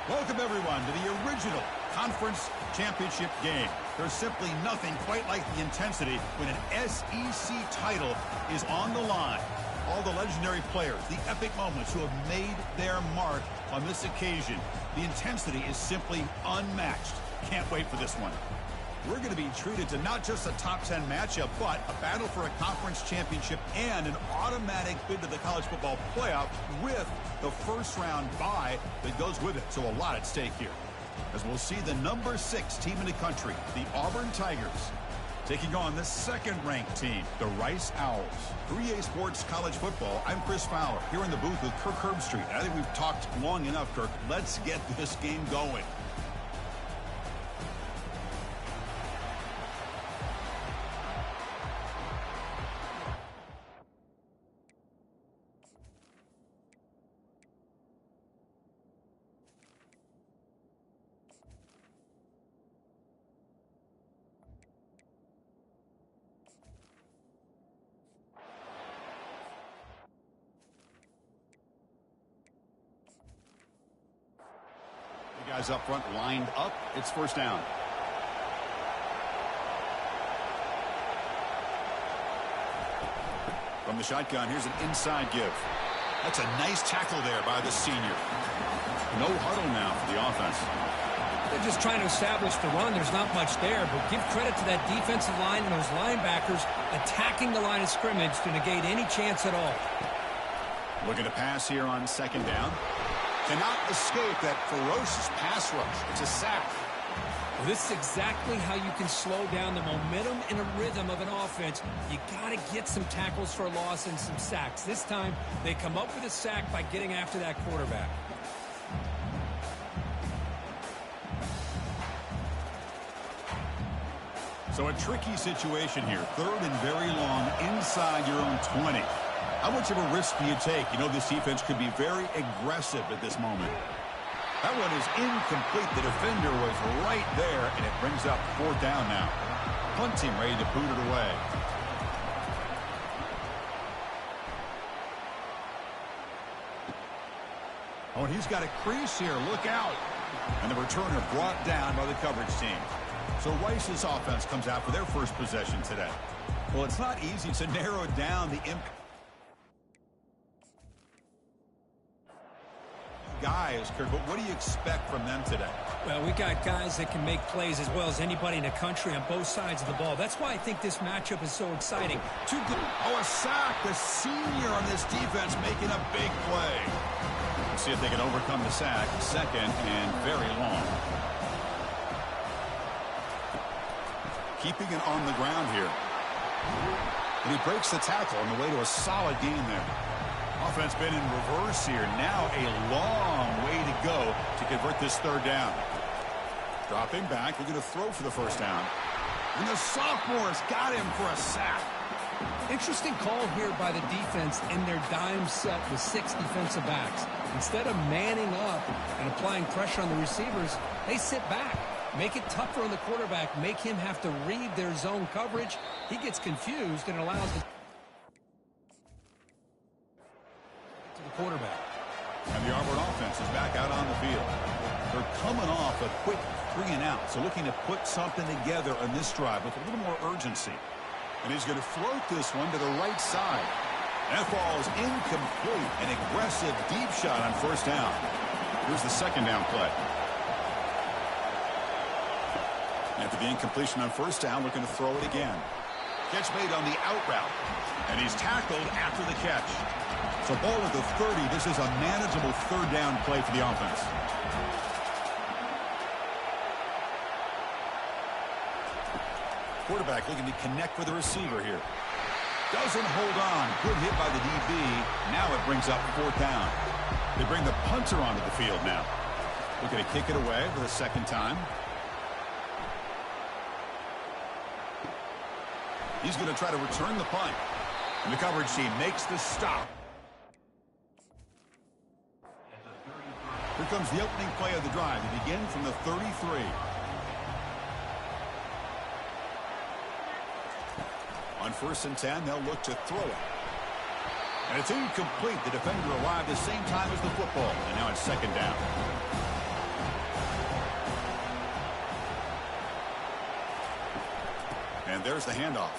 Welcome, everyone, to the original conference championship game. There's simply nothing quite like the intensity when an SEC title is on the line. All the legendary players, the epic moments who have made their mark on this occasion. The intensity is simply unmatched. Can't wait for this one. We're going to be treated to not just a top 10 matchup, but a battle for a conference championship and an automatic bid to the college football playoff with the first round bye that goes with it. So a lot at stake here, as we'll see the number 6 team in the country, the Auburn Tigers, taking on the second-ranked team, the Rice Owls. 3A Sports College Football, I'm Chris Fowler, here in the booth with Kirk Herbstreit. I think we've talked long enough, Kirk. Let's get this game going. Guys up front lined up. It's first down. From the shotgun, here's an inside give. That's a nice tackle there by the senior. No huddle now for the offense. They're just trying to establish the run. There's not much there, but give credit to that defensive line and those linebackers attacking the line of scrimmage to negate any chance at all. Looking to pass here on second down. Cannot escape that ferocious pass rush. It's a sack. Well, this is exactly how you can slow down the momentum and a rhythm of an offense. You got to get some tackles for a loss and some sacks. This time, they come up with a sack by getting after that quarterback. So a tricky situation here. Third and very long inside your own 20. How much of a risk do you take? You know, this defense could be very aggressive at this moment. That one is incomplete. The defender was right there, and it brings up fourth down now. Punting, ready to boot it away. Oh, and he's got a crease here. Look out. And the returner brought down by the coverage team. So Rice's offense comes out for their first possession today. Well, it's not easy to narrow down the impact. Guys, Kirk, but what do you expect from them today? Well, we got guys that can make plays as well as anybody in the country on both sides of the ball. That's why I think this matchup is so exciting. Too good. Oh, a sack. The senior on this defense making a big play. Let's see if they can overcome the sack. Second and very long. Keeping it on the ground here. And he breaks the tackle on the way to a solid gain there. Offense been in reverse here. Now a long way to go to convert this third down. Dropping back, looking to throw for the first down. And the sophomores got him for a sack. Interesting call here by the defense in their dime set with 6 defensive backs. Instead of manning up and applying pressure on the receivers, they sit back. Make it tougher on the quarterback. Make him have to read their zone coverage. He gets confused and allows the quarterback. And the Auburn offense is back out on the field. They're coming off a quick 3 and out, so looking to put something together on this drive with a little more urgency. And he's going to float this one to the right side. That ball is incomplete. An aggressive deep shot on first down. Here's the second down play. After the incompletion on first down, looking to throw it again. Catch made on the out route. And he's tackled after the catch. So ball at the 30. This is a manageable third down play for the offense. Quarterback looking to connect with the receiver here. Doesn't hold on. Good hit by the DB. Now it brings up fourth down. They bring the punter onto the field now. Looking to kick it away for the second time. He's going to try to return the punt. And the coverage team makes the stop. Here comes the opening play of the drive. They begin from the 33. On 1st and 10, they'll look to throw it. And it's incomplete. The defender arrived the same time as the football. And now it's second down. there's the handoff.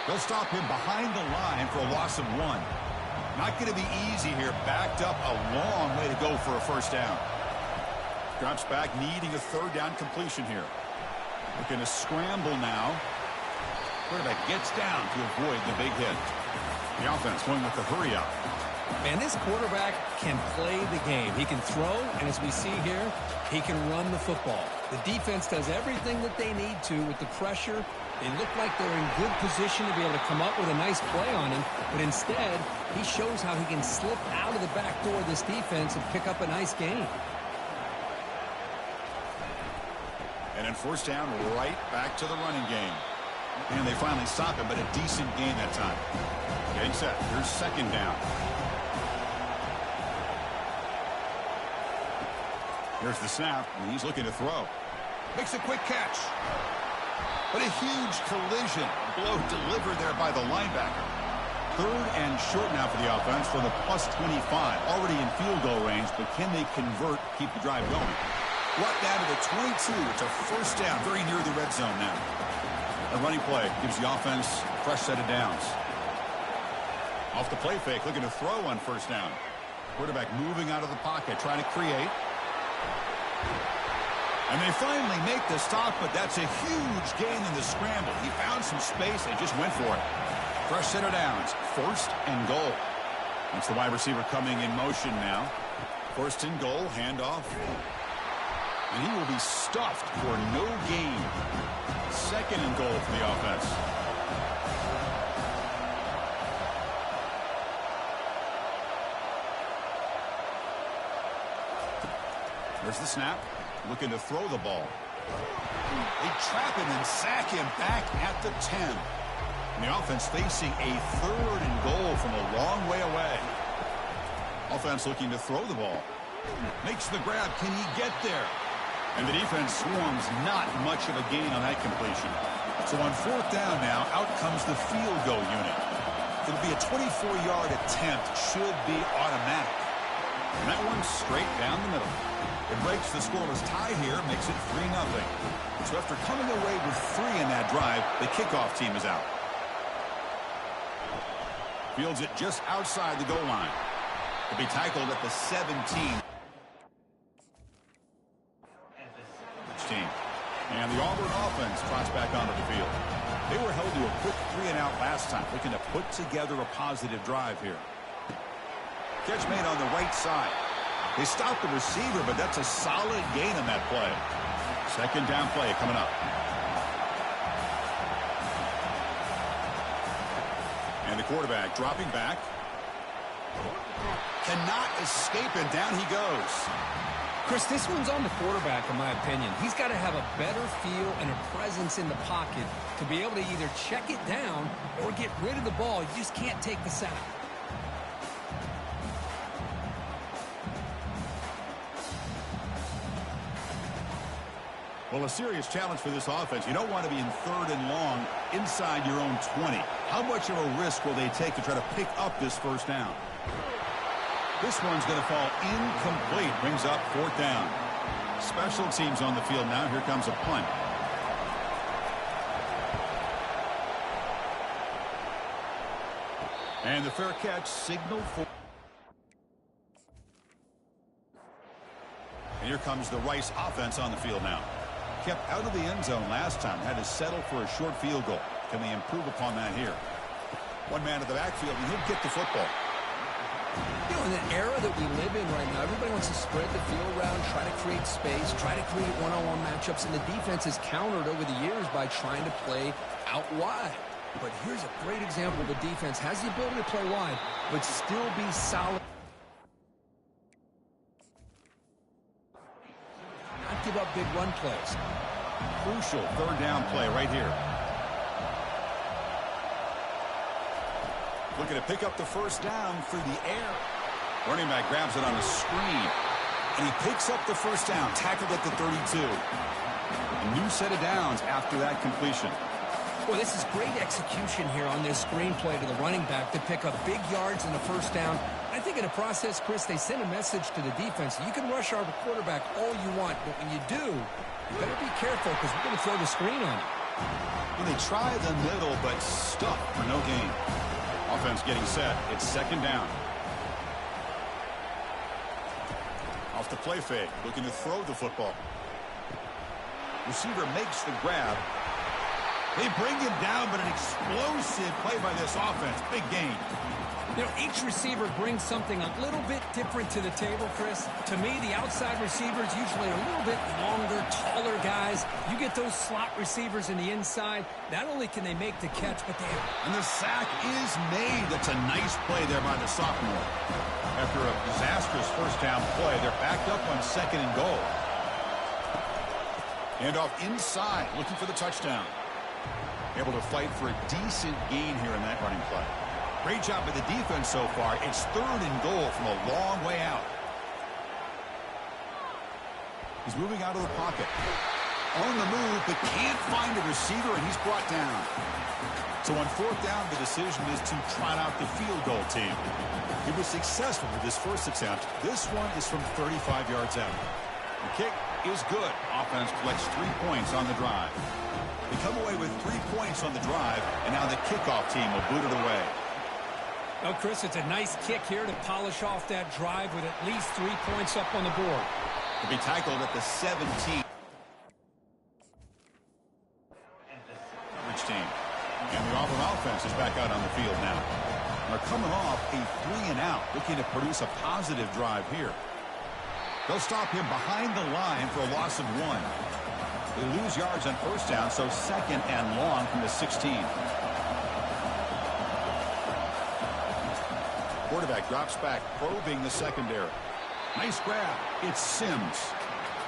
They'll stop him behind the line for a loss of 1. Not going to be easy here. Backed up a long way to go for a first down. Drops back, needing a third down completion here. Looking to scramble now. Quarterback gets down to avoid the big hit. The offense going with the hurry up. Man, this quarterback can play the game. He can throw, and as we see here, he can run the football. The defense does everything that they need to with the pressure. They look like they're in good position to be able to come up with a nice play on him, but instead, he shows how he can slip out of the back door of this defense and pick up a nice gain. And then first down, right back to the running game. And they finally stop him, but a decent gain that time. Getting set. Here's second down. Here's the snap, and he's looking to throw. Makes a quick catch. But a huge collision. Blow delivered there by the linebacker. Third and short now for the offense from the +25. Already in field goal range, but can they convert, keep the drive going? Brought down to the 22. It's a first down, very near the red zone now. A running play gives the offense a fresh set of downs. Off the play fake, looking to throw on first down. Quarterback moving out of the pocket, trying to create. And they finally make the stop, but that's a huge gain in the scramble. He found some space and just went for it. Fresh set of downs, first and goal. That's the wide receiver coming in motion now. First and goal, handoff. And he will be stuffed for no gain. Second and goal for the offense. There's the snap. Looking to throw the ball. They trap him and sack him back at the 10. And the offense facing a third and goal from a long way away. Offense looking to throw the ball. Makes the grab. Can he get there? And the defense swarms, not much of a gain on that completion. So on fourth down now, out comes the field goal unit. It'll be a 24-yard attempt. Should be automatic. And that one's straight down the middle. It breaks the scoreless tie here, makes it 3-0. So after coming away with 3 in that drive, the kickoff team is out. Fields it just outside the goal line. To be tackled at the 17. Team. And the Auburn offense trots back onto the field. They were held to a quick 3-and-out last time, looking to put together a positive drive here. Catch made on the right side. They stopped the receiver, but that's a solid gain on that play. Second down play coming up. And the quarterback dropping back. Cannot escape it. Down he goes. Chris, this one's on the quarterback, in my opinion. He's got to have a better feel and a presence in the pocket to be able to either check it down or get rid of the ball. You just can't take the sack. Well, a serious challenge for this offense. You don't want to be in third and long inside your own 20. How much of a risk will they take to try to pick up this first down? This one's going to fall incomplete. Brings up fourth down. Special teams on the field now. Here comes a punt. And the fair catch signal for... And here comes the Rice offense on the field now. Kept out of the end zone last time. Had to settle for a short field goal. Can they improve upon that here? One man at the backfield, and he'll get the football. You know, in the era that we live in right now, everybody wants to spread the field around, try to create space, try to create one-on-one matchups, and the defense has countered over the years by trying to play out wide. But here's a great example. The defense has the ability to play wide, but still be solid. Not give up big run plays. Crucial third down play right here. Looking to pick up the first down through the air. Running back grabs it on a screen. And he picks up the first down, tackled at the 32. A new set of downs after that completion. Well, this is great execution here on this screenplay to the running back to pick up big yards in the first down. I think in the process, Chris, they send a message to the defense. You can rush our quarterback all you want, but when you do, you better be careful because we're going to throw the screen on you. And they try the middle, but stuck for no gain. Offense getting set. It's second down. Off the play fake, looking to throw the football. Receiver makes the grab. They bring him down, but an explosive play by this offense. Big gain. You know, each receiver brings something a little bit different to the table, Chris. To me, the outside receivers usually are a little bit longer, taller guys. You get those slot receivers in the inside, not only can they make the catch, but they... And the sack is made. That's a nice play there by the sophomore. After a disastrous first down play, they're backed up on second and goal. And off inside, looking for the touchdown. Able to fight for a decent gain here in that running play. Great job by the defense so far. It's third and goal from a long way out. He's moving out of the pocket. On the move, but can't find a receiver, and he's brought down. So on fourth down, the decision is to trot out the field goal team. He was successful with his first attempt. This one is from 35 yards out. The kick is good. Offense collects 3 points on the drive. They come away with 3 points on the drive, and now the kickoff team will boot it away. Oh, Chris, it's a nice kick here to polish off that drive with at least 3 points up on the board. To be tackled at the 17. Coverage team. And the Auburn offense is back out on the field now. They're coming off a 3-and-out, looking to produce a positive drive here. They'll stop him behind the line for a loss of 1. They lose yards on first down, so second and long from the 16. Quarterback drops back, probing the secondary. Nice grab. It's Sims.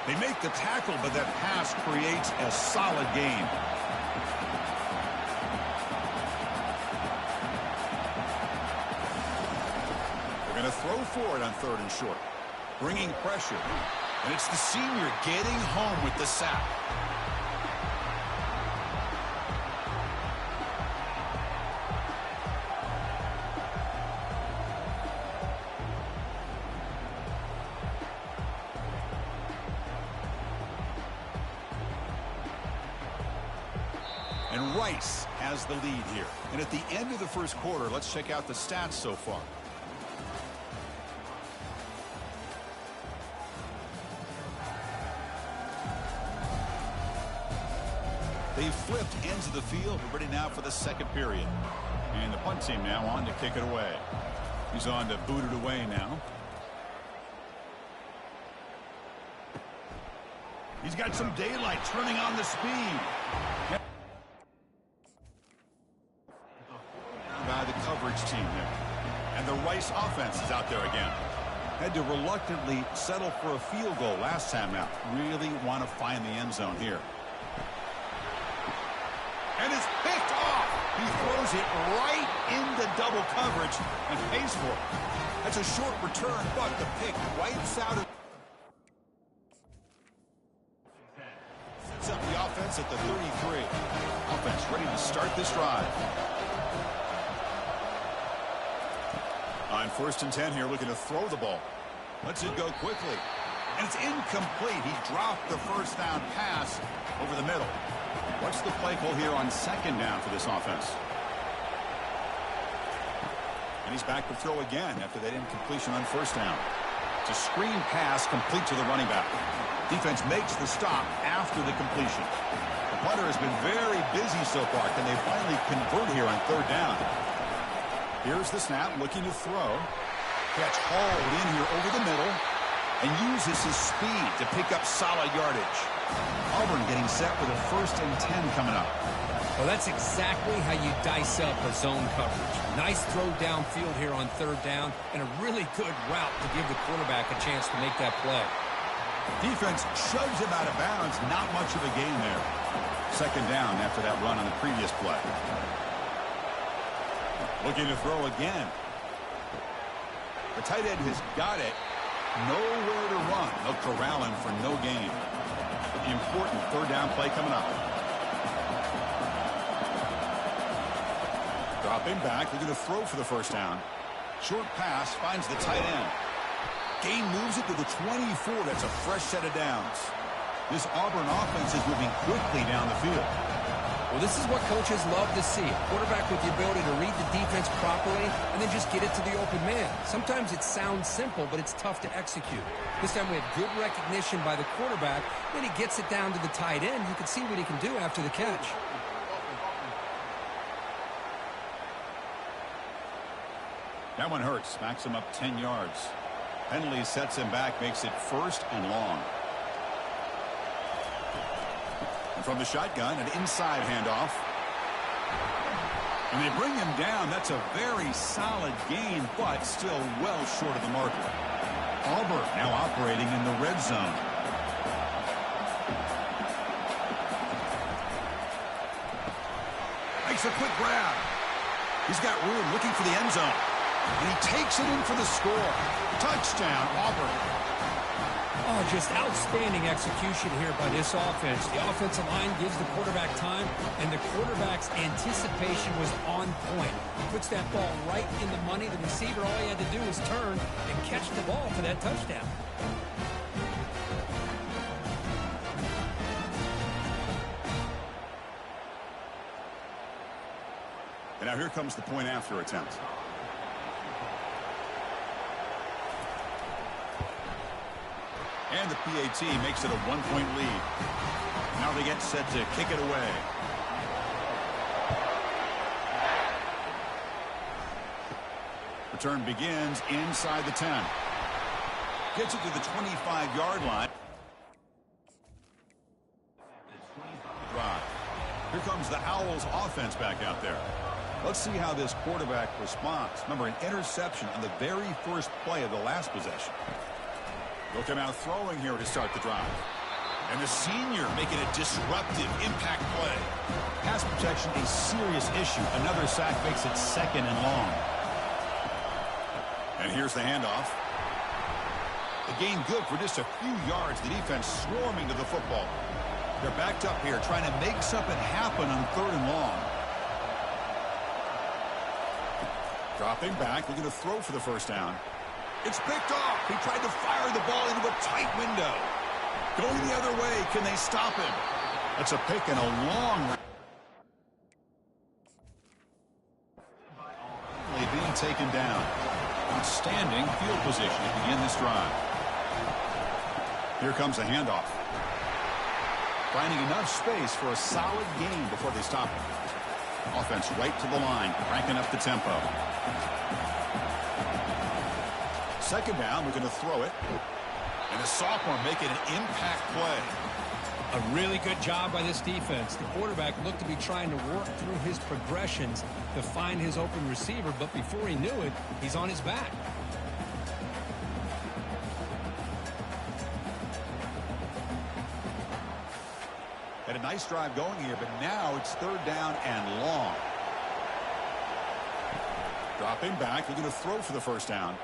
They make the tackle, but that pass creates a solid gain. They're going to throw for it on third and short. Bringing pressure. And it's the senior getting home with the sack. And Rice has the lead here. And at the end of the first quarter, let's check out the stats so far. They've flipped ends of the field. We're ready now for the second period. And the punt team now on to kick it away. He's on to boot it away now. He's got some daylight, turning on the speed. By the coverage team there. And the Rice offense is out there again. Had to reluctantly settle for a field goal last time out. Really want to find the end zone here. And it's picked off. He throws it right into double coverage and pays for it. That's a short return, but the pick wipes out. Sets up the offense at the 33. Offense ready to start this drive. On first and 10 here, looking to throw the ball. Lets it go quickly. And it's incomplete. He dropped the first down pass over the middle. What's the play call here on second down for this offense? And he's back to throw again after that incompletion on first down. It's a screen pass complete to the running back. Defense makes the stop after the completion. The punter has been very busy so far. Can they finally convert here on third down? Here's the snap, looking to throw. Catch hauled in here over the middle and uses his speed to pick up solid yardage. Auburn getting set with a first and 10 coming up. Well, that's exactly how you dice up a zone coverage. Nice throw downfield here on third down and a really good route to give the quarterback a chance to make that play. Defense shoves him out of bounds. Not much of a gain there. Second down after that run on the previous play. Looking to throw again. The tight end has got it. Nowhere to run. They'll corral him for no gain. Important third down play coming up. Dropping back. They're going to throw for the first down. Short pass finds the tight end. Gain moves it to the 24. That's a fresh set of downs. This Auburn offense is moving quickly down the field. Well, this is what coaches love to see. A quarterback with the ability to read the defense properly and then just get it to the open man. Sometimes it sounds simple, but it's tough to execute. This time we have good recognition by the quarterback. Then he gets it down to the tight end. You can see what he can do after the catch. That one hurts. Smacks him up 10 yards. Penalty sets him back, makes it 1st and long. And from the shotgun, an inside handoff. And they bring him down. That's a very solid gain, but still well short of the marker. Auburn now operating in the red zone. Makes a quick grab. He's got room looking for the end zone. And he takes it in for the score. Touchdown, Auburn. Oh, just outstanding execution here by this offense. The offensive line gives the quarterback time, and the quarterback's anticipation was on point. Puts that ball right in the money. The receiver, all he had to do was turn and catch the ball for that touchdown. And now here comes the point after attempt. And the PAT makes it a 1-point lead. Now they get set to kick it away. Return begins inside the 10. Gets it to the 25-yard line. Drive. Here comes the Owls offense back out there. Let's see how this quarterback responds. Remember, an interception on the very first play of the last possession. They'll come out throwing here to start the drive. And the senior making a disruptive impact play. Pass protection, a serious issue. Another sack makes it 2nd and long. And here's the handoff. The gain good for just a few yards. The defense swarming to the football. They're backed up here trying to make something happen on 3rd and long. Dropping back, looking to throw for the first down. It's picked off. He tried to fire the ball into a tight window. Going the other way. Can they stop him? That's a pick and a long. Being taken down. Outstanding field position to begin this drive. Here comes a handoff. Finding enough space for a solid gain before they stop him. Offense right to the line, cranking up the tempo. 2nd down, we're going to throw it. And the sophomore making an impact play. A really good job by this defense. The quarterback looked to be trying to work through his progressions to find his open receiver, but before he knew it, he's on his back. Had a nice drive going here, but now it's 3rd down and long. Dropping back, looking to throw for the first down.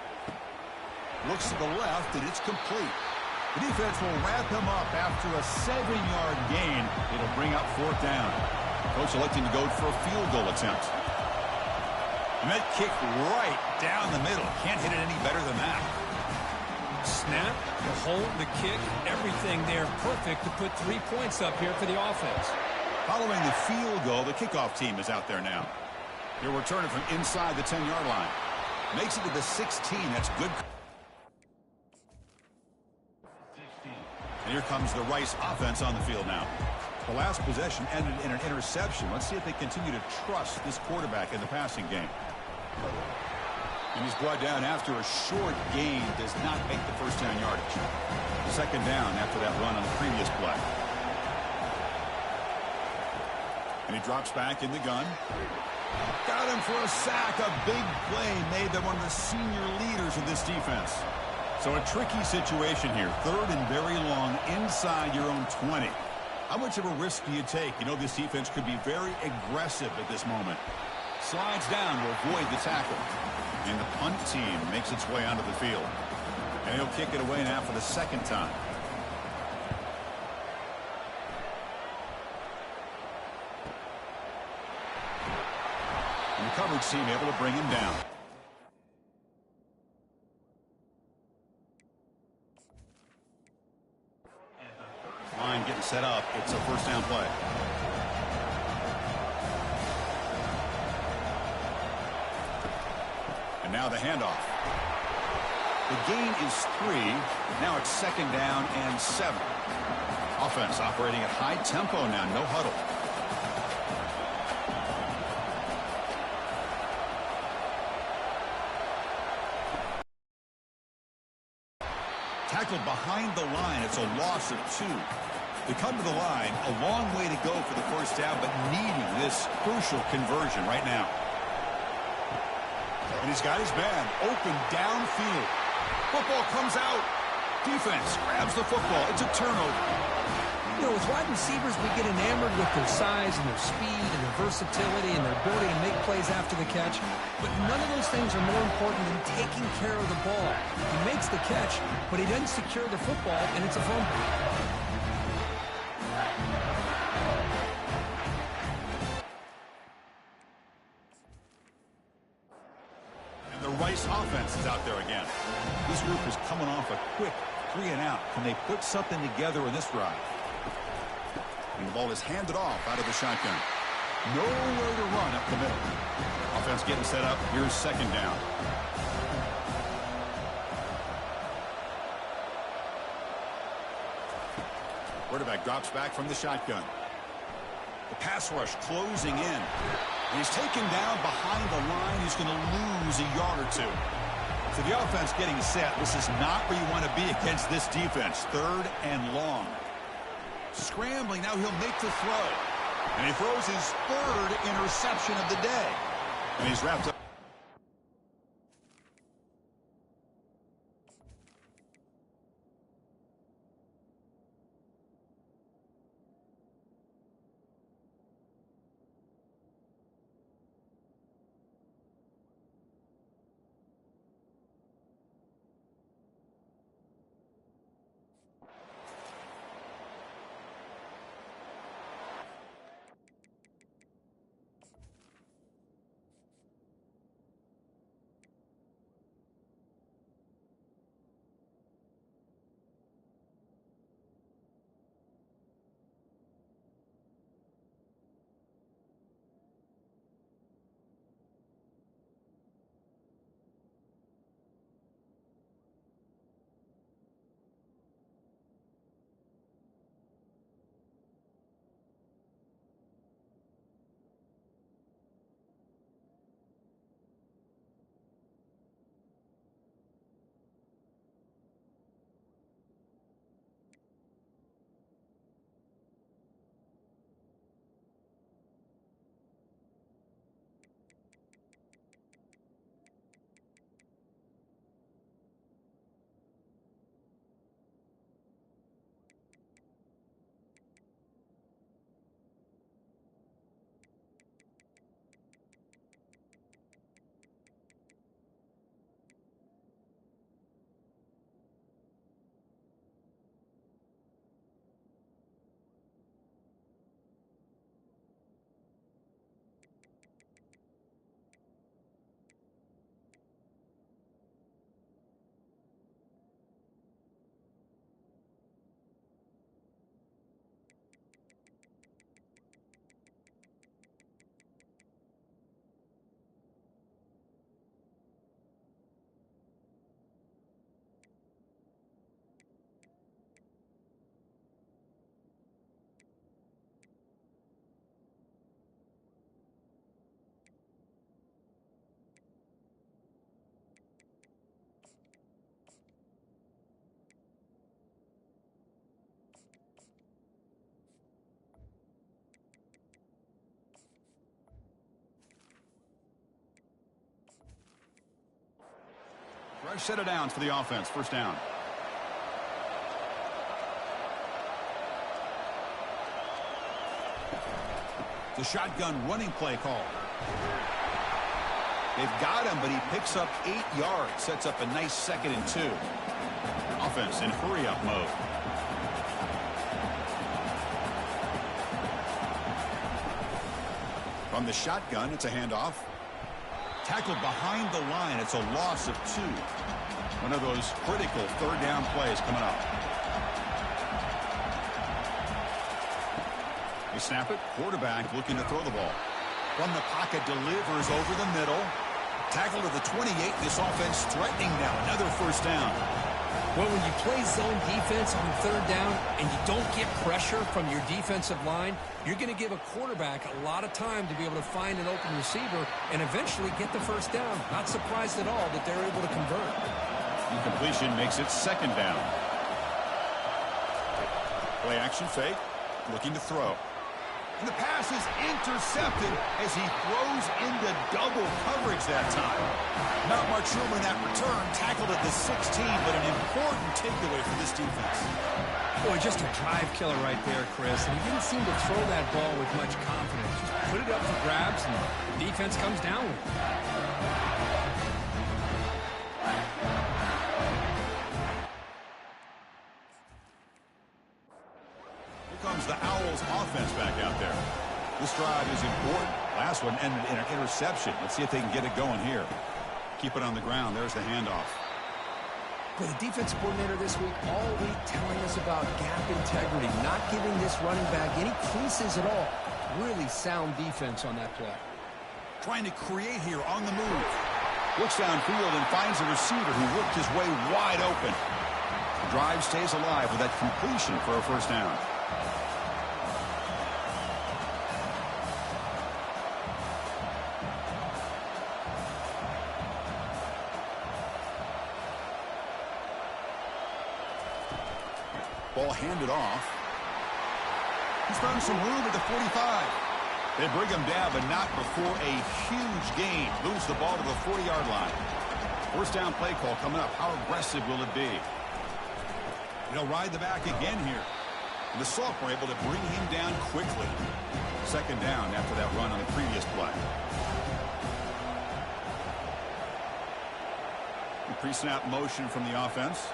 Looks to the left, and it's complete. The defense will wrap him up after a 7-yard gain. It'll bring up 4th down. Coach electing to go for a field goal attempt. And that kick right down the middle. Can't hit it any better than that. Snap, the hold, the kick, everything there perfect to put 3 points up here for the offense. Following the field goal, the kickoff team is out there now. They'll return it from inside the 10-yard line. Makes it to the 16. That's good. And here comes the Rice offense on the field now. The last possession ended in an interception. Let's see if they continue to trust this quarterback in the passing game. And he's brought down after a short gain. Does not make the first down yardage. 2nd down after that run on the previous play. And he drops back in the gun. Got him for a sack. A big play made them one of the senior leaders of this defense. So a tricky situation here. 3rd and very long inside your own 20. How much of a risk do you take? You know this defense could be very aggressive at this moment. Slides down to avoid the tackle. And the punt team makes its way onto the field. And he'll kick it away now for the 2nd time. And the coverage team able to bring him down. Line getting set up. It's a first down play. now the handoff. The gain is 3. Now it's 2nd down and 7. Offense operating at high tempo now. No huddle. Tackled behind the line. It's a loss of 2. They come to the line. A long way to go for the first down, but needing this crucial conversion right now. And he's got his man open downfield. Football comes out. Defense grabs the football. It's a turnover. You know, as wide receivers, we get enamored with their size and their speed and their versatility and their ability to make plays after the catch. But none of those things are more important than taking care of the ball. He makes the catch, but he doesn't secure the football, and it's a fumble. Rice offense is out there again. This group is coming off a quick 3-and-out. Can they put something together in this drive? And the ball is handed off out of the shotgun. Nowhere to run up the middle. Offense getting set up. Here's 2nd down. Quarterback drops back from the shotgun. The pass rush closing in. And he's taken down behind the line. He's going to lose a yard or 2. So the offense getting set. This is not where you want to be against this defense. 3rd and long. Scrambling. Now he'll make the throw. And he throws his 3rd interception of the day. And he's wrapped up. Fresh set of downs for the offense. 1st down. The shotgun running play call. They've got him, but he picks up 8 yards. Sets up a nice 2nd and 2. Offense in hurry-up mode. From the shotgun, it's a handoff. Tackled behind the line. It's a loss of 2. One of those critical 3rd down plays coming up. They snap it. Quarterback looking to throw the ball. From the pocket, delivers over the middle. Tackle to the 28. This offense threatening now. Another first down. Well, when you play zone defense on third down and you don't get pressure from your defensive line, you're going to give a quarterback a lot of time to be able to find an open receiver and eventually get the first down. Not surprised at all that they're able to convert. Incompletion makes it second down. Play action fake. Looking to throw. And the pass is intercepted as he throws into double coverage that time. Not much room in that return. Tackled at the 16, but an important takeaway for this defense. Boy, just a drive killer right there, Chris. And he didn't seem to throw that ball with much confidence. Just put it up for grabs, and the defense comes down with it. Comes the Owls offense back out there. This drive is important. Last one ended in an interception. Let's see if they can get it going here. Keep it on the ground. There's the handoff. For the defensive coordinator this week, all week telling us about gap integrity, not giving this running back any creases at all. Really sound defense on that play. Trying to create here on the move. Looks downfield and finds a receiver who worked his way wide open. The drive stays alive with that completion for a first down. Ball handed off. He's found some room at the 45. They bring him down, but not before a huge gain. Moves the ball to the 40-yard line. First down play call coming up. How aggressive will it be? They'll ride the back again here. And the Sophomore able to bring him down quickly. Second down after that run on the previous play. Pre-snap motion from the offense.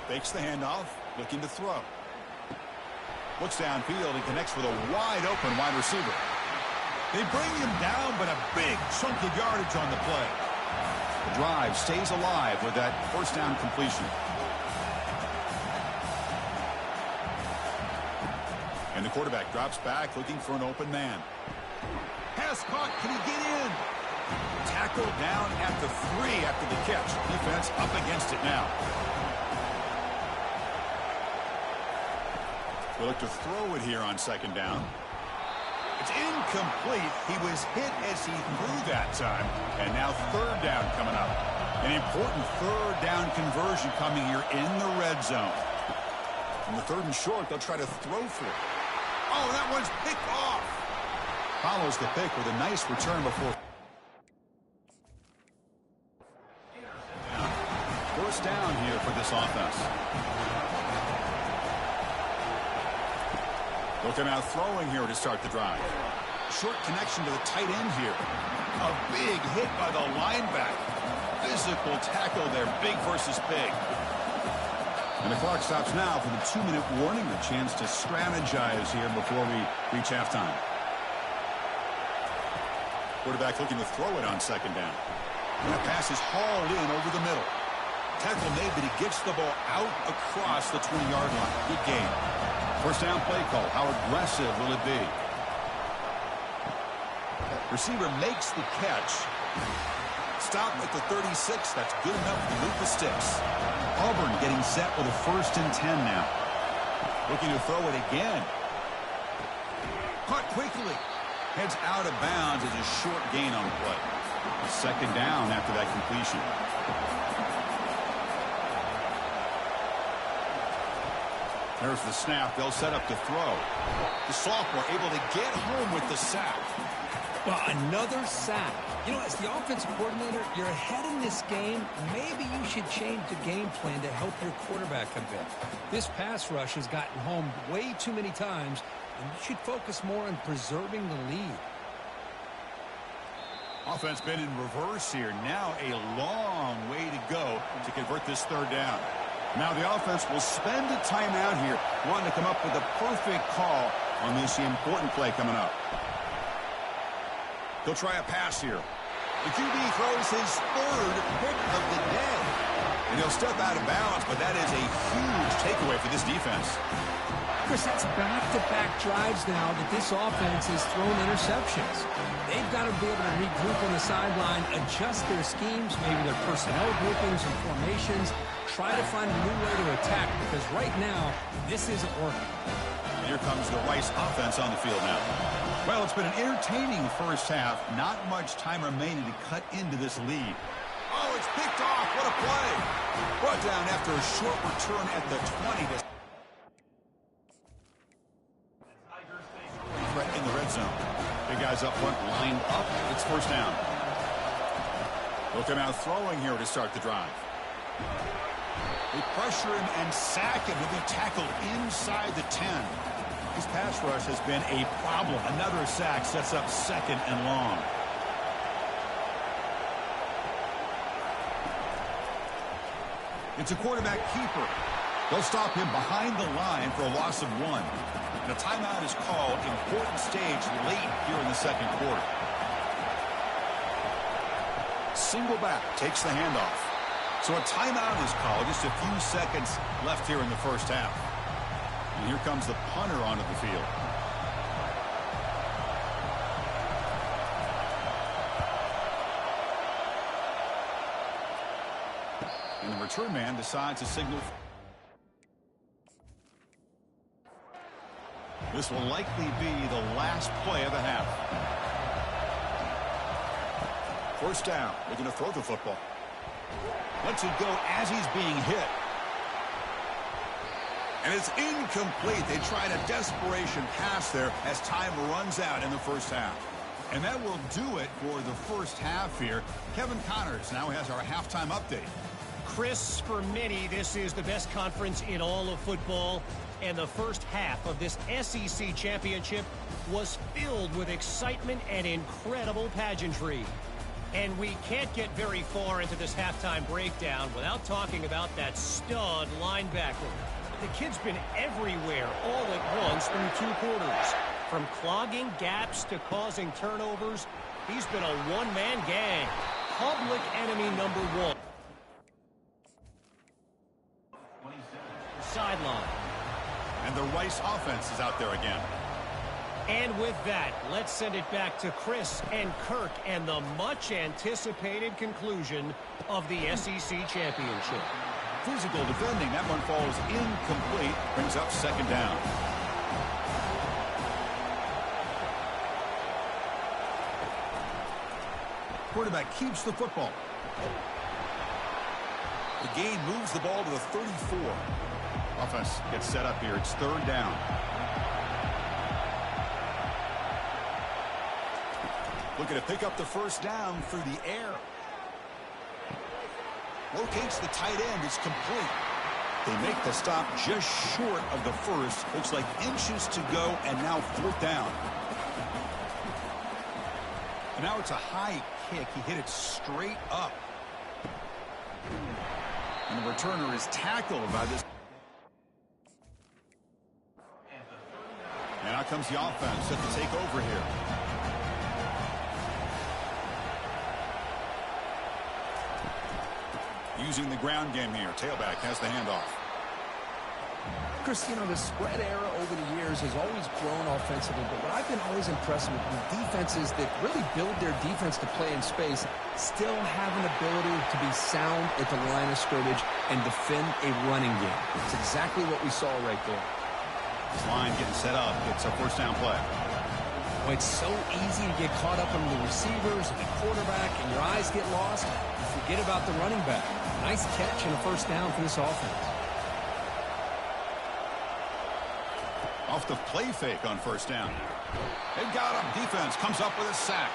Fakes the handoff. Looking to throw. Looks downfield and connects with a wide-open wide receiver. They bring him down, but a big chunk of yardage on the play. The drive stays alive with that first down completion. And the quarterback drops back, looking for an open man. Pass caught. Can he get in? Tackled down at the 3 after the catch. Defense up against it now. They look to throw it here on second down. It's incomplete. He was hit as he threw that time. And now third down coming up. An important third down conversion coming here in the red zone. From the third and short, they'll try to throw for it. Oh, that one's picked off. Follows the pick with a nice return before. First down here for this offense. Looking out throwing here to start the drive. Short connection to the tight end here. A big hit by the linebacker. Physical tackle there, big versus big. And the clock stops now for the 2-minute warning. A chance to strategize here before we reach halftime. Quarterback looking to throw it on second down. And the pass is hauled in over the middle. Tackle made, but he gets the ball out across the 20-yard line. Good game. First down play call. How aggressive will it be? Receiver makes the catch. Stop at the 36. That's good enough to move the sticks. Auburn getting set with a 1st and 10 now. Looking to throw it again. Caught quickly. Heads out of bounds as a short gain on the play. Second down after that completion. There's the snap. They'll set up to throw. The sophomore able to get home with the sack. Well, another sack. You know, as the offensive coordinator, you're ahead in this game. Maybe you should change the game plan to help your quarterback a bit. This pass rush has gotten home way too many times, and you should focus more on preserving the lead. Offense been in reverse here. Now a long way to go to convert this third down. Now the offense will spend a timeout here, wanting to come up with a perfect call on this important play coming up. He'll try a pass here. The QB throws his 3rd pick of the day. And he'll step out of bounds, but that is a huge takeaway for this defense. Chris, that's back-to-back drives now that this offense has thrown interceptions. They've got to be able to regroup on the sideline, adjust their schemes, maybe their personnel groupings and formations, try to find a new way to attack, because right now, this isn't working. And here comes the Rice offense on the field now. Well, it's been an entertaining first half. Not much time remaining to cut into this lead. Oh, it's picked off. What a play. Brought down after a short return at the 20. Threat in the red zone. Big guys up front lined up. It's first down. They'll come out throwing here to start the drive. They pressure him and sack him. He'll be tackled inside the 10. His pass rush has been a problem. Another sack sets up second and long. It's a quarterback keeper. They'll stop him behind the line for a loss of 1. And a timeout is called. Important stage late here in the second quarter. Single back takes the handoff. So a timeout is called. Just a few seconds left here in the first half. And here comes the punter onto the field. And the return man decides to signal. This will likely be the last play of the half. First down. Looking to throw the football. Lets it go as he's being hit. And it's incomplete. They tried a desperation pass there as time runs out in the first half. And that will do it for the first half here. Kevin Connors now has our halftime update. Chris, for many, this is the best conference in all of football. And the first half of this SEC championship was filled with excitement and incredible pageantry. And we can't get very far into this halftime breakdown without talking about that stud linebacker. The kid's been everywhere all at once through 2 quarters. From clogging gaps to causing turnovers, he's been a one-man gang. Public enemy number 1. Sideline. And the Rice offense is out there again. And with that, let's send it back to Chris and Kirk and the much-anticipated conclusion of the SEC championship. Physical defending. That one falls incomplete. Brings up second down. Quarterback keeps the football. The gain moves the ball to the 34. Offense gets set up here. It's third down. Looking to pick up the first down through the air. Rotates the tight end. It's complete. They make the stop just short of the first. Looks like inches to go, and now fourth down. And now it's a high kick. He hit it straight up. And the returner is tackled by this. And out comes the offense set to take over here. Using the ground game here. Tailback has the handoff. Chris, you know, the spread era over the years has always grown offensively, but what I've been always impressed with defenses that really build their defense to play in space still have an ability to be sound at the line of scrimmage and defend a running game. It's exactly what we saw right there. This line getting set up. It's a first down play. Well, it's so easy to get caught up in the receivers and the quarterback, and your eyes get lost. You forget about the running back. Nice catch and a first down for this offense. Off the play fake on first down. They got him. Defense comes up with a sack.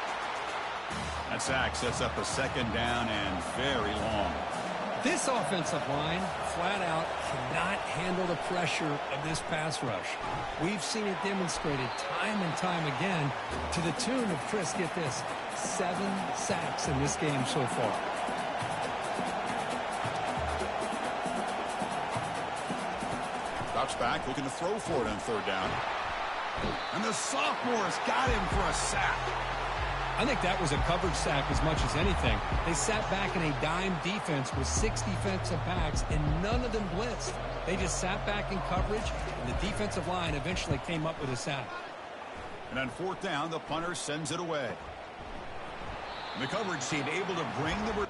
That sack sets up a second down and very long. This offensive line, flat out, cannot handle the pressure of this pass rush. We've seen it demonstrated time and time again to the tune of, Chris, get this, 7 sacks in this game so far. Drops back, looking to throw for it on third down. And the sophomore's got him for a sack. I think that was a coverage sack as much as anything. They sat back in a dime defense with 6 defensive backs, and none of them blitzed. They just sat back in coverage, and the defensive line eventually came up with a sack. And on fourth down, the punter sends it away. The coverage team able to bring the...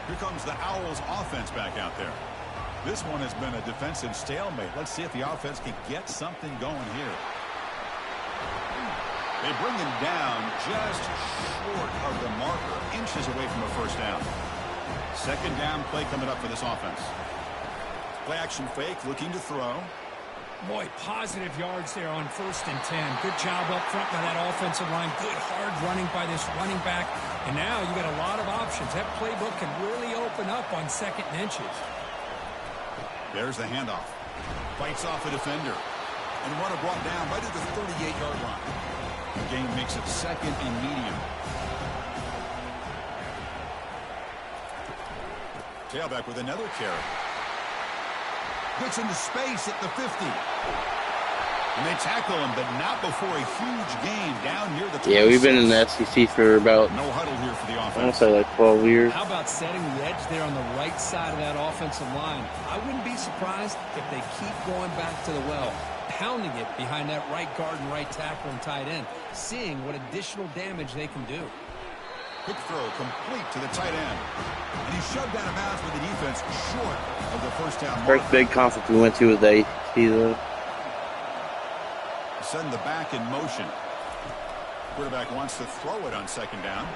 Here comes the Owls offense back out there. This one has been a defensive stalemate. Let's see if the offense can get something going here. They bring him down just short of the marker, inches away from a first down. Second down play coming up for this offense. Play action fake, looking to throw. Boy, positive yards there on 1st and 10. Good job up front by that offensive line. Good hard running by this running back. And now you got a lot of options. That playbook can really open up on 2nd and inches. There's the handoff. Fights off a defender. And runner brought down right at the 38-yard line. The game makes it 2nd and medium. Tailback with another carry. Gets into space at the 50. And they tackle him, but not before a huge gain down near the 26. Yeah, we've been in the SEC for about, no huddle here for the offense. I want to say like 12 years. How about setting the edge there on the right side of that offensive line? I wouldn't be surprised if they keep going back to the well, pounding it behind that right guard and right tackle and tight end, seeing what additional damage they can do. Quick throw complete to the tight end. And he's shoved out of bounds with the defense short of the first down mark. First big conference we went to was the ACC, though. Send the back in motion. Quarterback wants to throw it on 2nd down.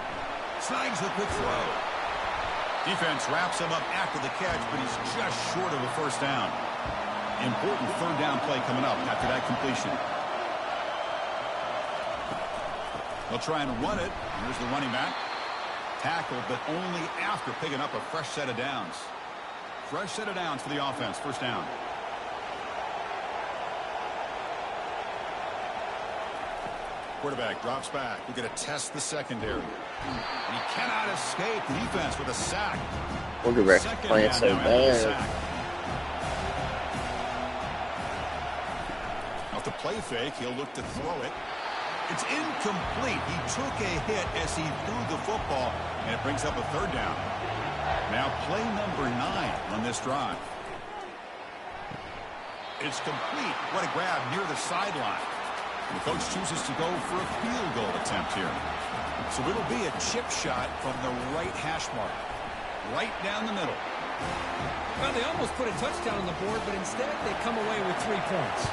Snags the quick throw. Defense wraps him up after the catch, but he's just short of a first down. Important 3rd down play coming up after that completion. They'll try and run it. Here's the running back. Tackled, but only after picking up a fresh set of downs. Fresh set of downs for the offense. First down. Quarterback drops back. We're going to test the secondary. And he cannot escape the defense with a sack. Quarterback playing so bad. Off the play fake, he'll look to throw it. It's incomplete. He took a hit as he threw the football, and it brings up a 3rd down. Now play number 9 on this drive. It's complete. What a grab near the sideline. And the coach chooses to go for a field goal attempt here. So it'll be a chip shot from the right hash mark. Right down the middle. Well, they almost put a touchdown on the board, but instead they come away with 3 points.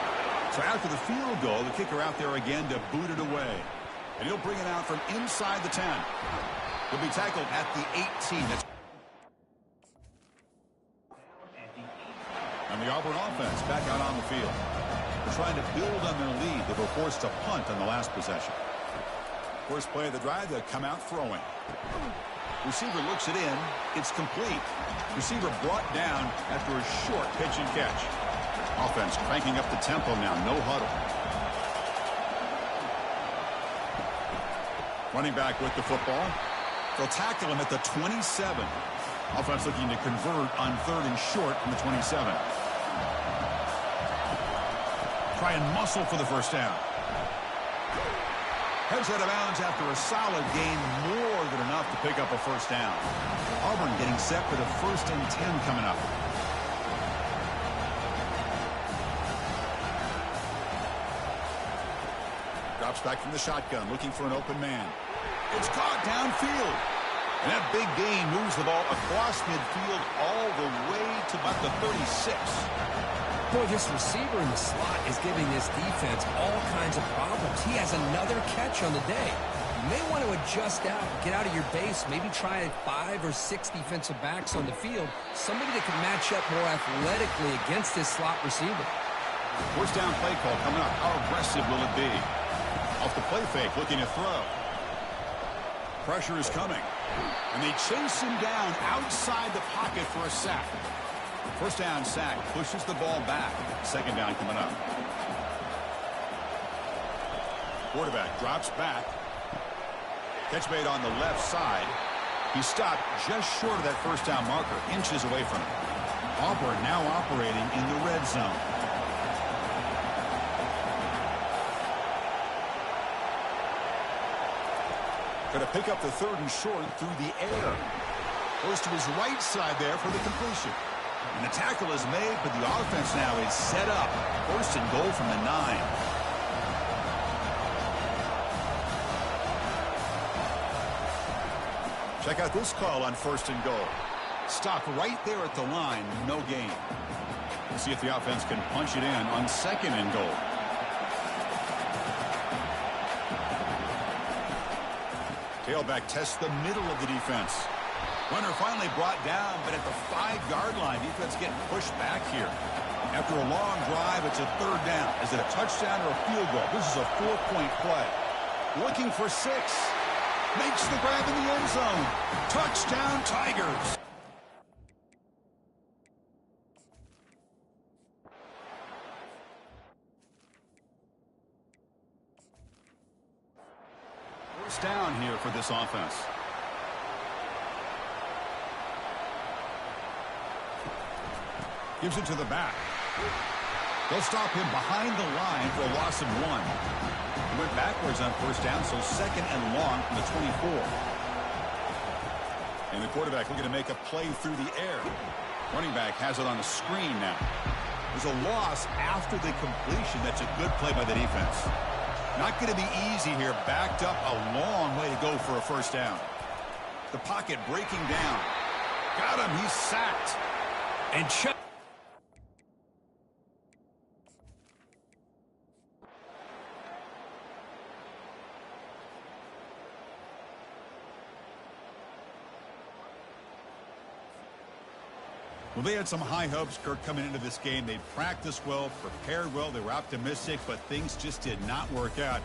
So after the field goal, the kicker out there again to boot it away. And he'll bring it out from inside the 10. He'll be tackled at the 18. And the Auburn offense back out on the field. They're trying to build on their lead. They were forced to punt on the last possession. First play of the drive, they'll come out throwing. Receiver looks it in. It's complete. Receiver brought down after a short pitch and catch. Offense cranking up the tempo now. No huddle. Running back with the football. They'll tackle him at the 27. Offense looking to convert on 3rd and short from the 27. Try and muscle for the first down. Heads out of bounds after a solid gain, more than enough to pick up a first down. Auburn getting set for the 1st and 10 coming up. Drops back from the shotgun, looking for an open man. It's caught downfield. And that big gain moves the ball across midfield all the way to about the 36. Boy, this receiver in the slot is giving this defense all kinds of problems. He has another catch on the day. You may want to adjust out, get out of your base, maybe try 5 or 6 defensive backs on the field, somebody that can match up more athletically against this slot receiver. First down play call coming up. How aggressive will it be? Off the play fake, looking to throw. Pressure is coming. And they chase him down outside the pocket for a sack. First down sack, pushes the ball back. Second down coming up. Quarterback drops back. Catch made on the left side. He stopped just short of that first down marker, inches away from it. Auburn now operating in the red zone. Going to pick up the 3rd and short through the air. Goes to his right side there for the completion. And the tackle is made, but the offense now is set up. 1st and goal from the 9. Check out this call on 1st and goal. Stop right there at the line, no gain. We'll see if the offense can punch it in on 2nd and goal. Tailback tests the middle of the defense. Runner finally brought down, but at the 5-yard line, defense getting pushed back here. After a long drive, it's a 3rd down. Is it a touchdown or a field goal? This is a 4-point play. Looking for 6. Makes the grab in the end zone. Touchdown, Tigers. First down here for this offense. Gives it to the back. They'll stop him behind the line for a loss of 1. He went backwards on 1st down, so 2nd and long from the 24. And the quarterback looking to make a play through the air. Running back has it on the screen now. There's a loss after the completion. That's a good play by the defense. Not going to be easy here. Backed up a long way to go for a 1st down. The pocket breaking down. Got him. He's sacked. And check. Well, they had some high hopes, Kirk, coming into this game. They practiced well, prepared well. They were optimistic, but things just did not work out.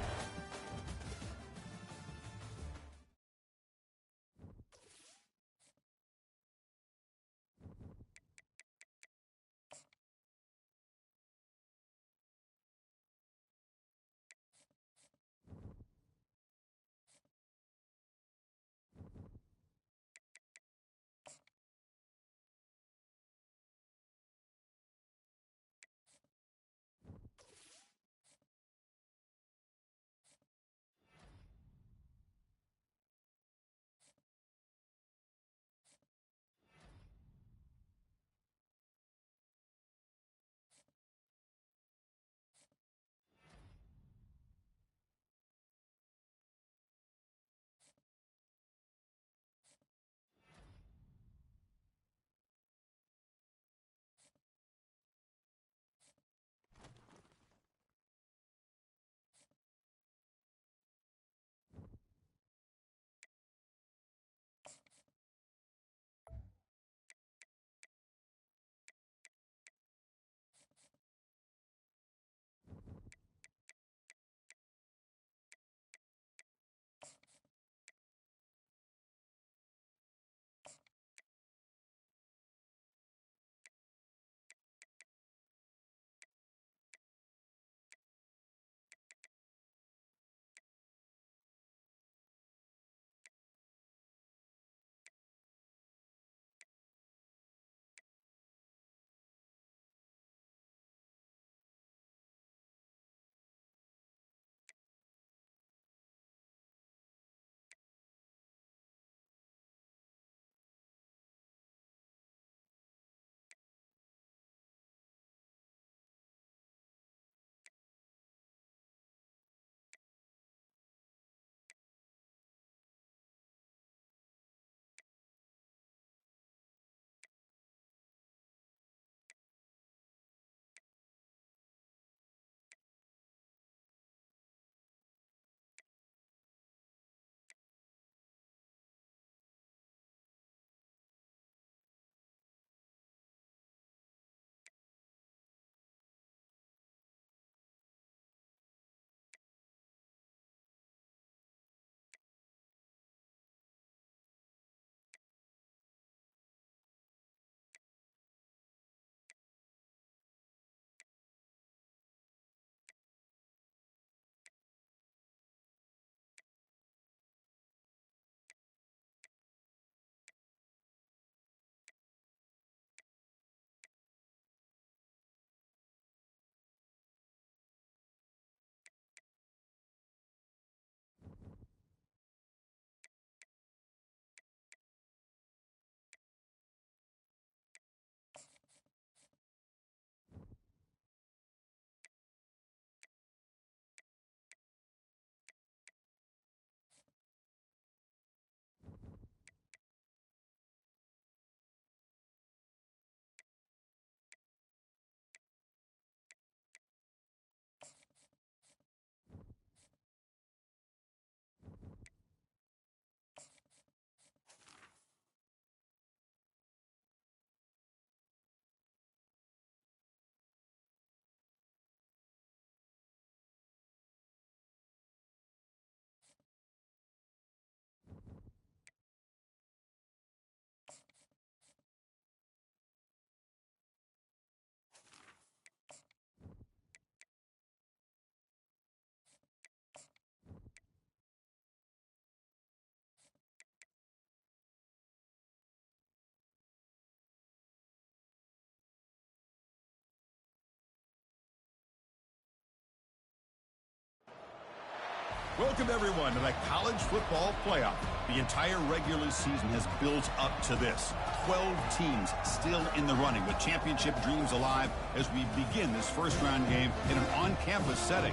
Welcome, everyone, to the college football playoff. The entire regular season has built up to this. 12 teams still in the running with championship dreams alive as we begin this first-round game in an on-campus setting.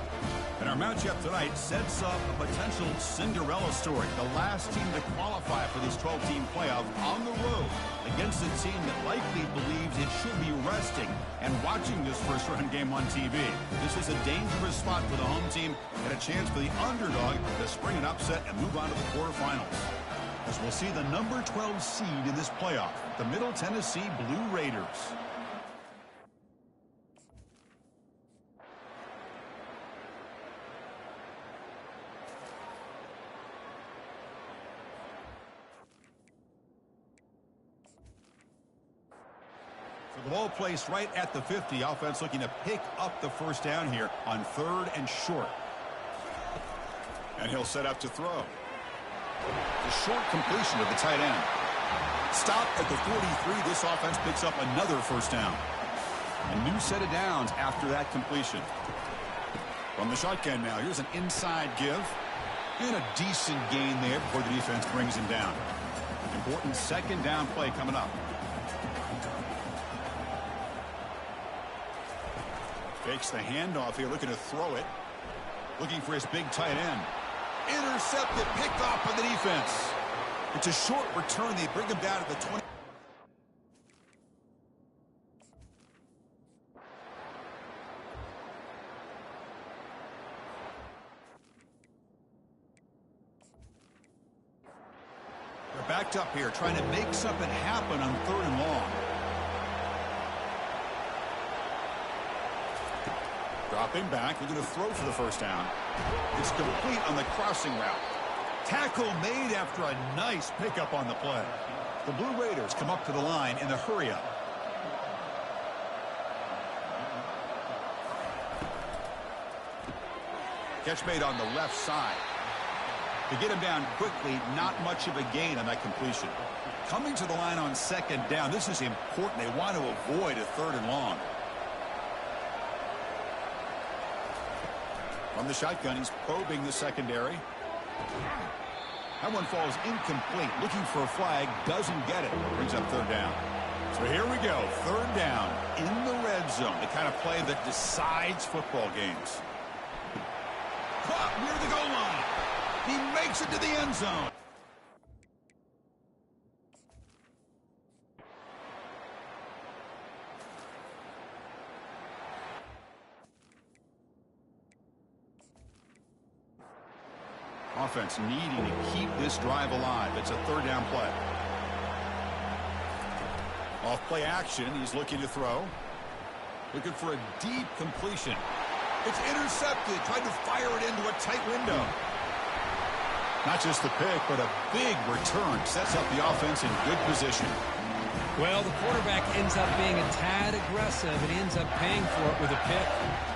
And our matchup tonight sets up a potential Cinderella story. The last team to qualify for this 12-team playoff on the road against a team that likely believes it should be resting and watching this first-round game on TV. This is a dangerous spot for the home team and a chance for the underdog to spring an upset and move on to the quarterfinals. As we'll see the number 12 seed in this playoff, the Middle Tennessee Blue Raiders. So the ball placed right at the 50. Offense looking to pick up the first down here on 3rd and short. And he'll set up to throw. The short completion of the tight end. Stop at the 43. This offense picks up another first down. A new set of downs after that completion. From the shotgun now, here's an inside give. And a decent gain there before the defense brings him down. Important second down play coming up. Fakes the handoff here, looking to throw it. Looking for his big tight end. Intercepted, picked off by the defense. It's a short return. They bring him down to the 20. They're backed up here, trying to make something happen on 3rd and long. Dropping back, they're going to throw for the first down. It's complete on the crossing route. Tackle made after a nice pickup on the play. The Blue Raiders come up to the line in the hurry-up. Catch made on the left side. To get him down quickly, not much of a gain on that completion. Coming to the line on 2nd down, this is important. They want to avoid a 3rd and long. From the shotgun, he's probing the secondary. That one falls incomplete. Looking for a flag, doesn't get it. Brings up 3rd down. So here we go, 3rd down in the red zone. The kind of play that decides football games. Caught near the goal line. He makes it to the end zone. Offense needing to keep this drive alive. It's a 3rd down play. Off play action. He's looking to throw. Looking for a deep completion. It's intercepted. Tried to fire it into a tight window. Not just the pick, but a big return. Sets up the offense in good position. Well, the quarterback ends up being a tad aggressive and he ends up paying for it with a pick.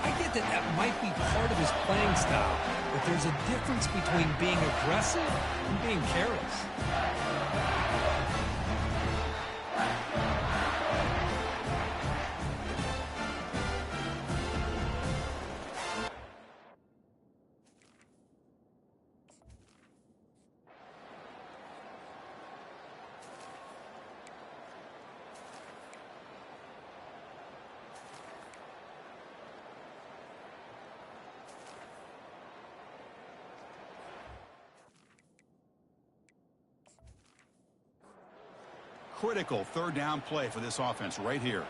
I get that that might be part of his playing style, but there's a difference between being aggressive and being careless. Critical 3rd down play for this offense right here.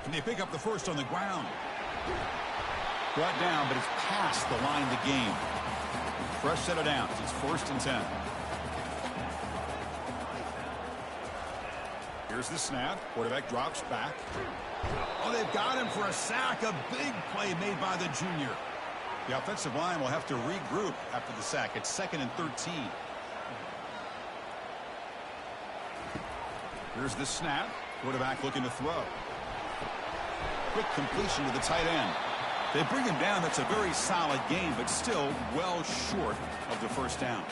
Can they pick up the first on the ground? Brought down, but it's past the line of the game. Fresh set of downs. It's 1st and 10. Here's the snap. Quarterback drops back. Oh, they've got him for a sack. A big play made by the junior. The offensive line will have to regroup after the sack. It's 2nd and 13. Here's the snap. Quarterback looking to throw. Quick completion to the tight end. They bring him down. That's a very solid game, but still well short of the first down.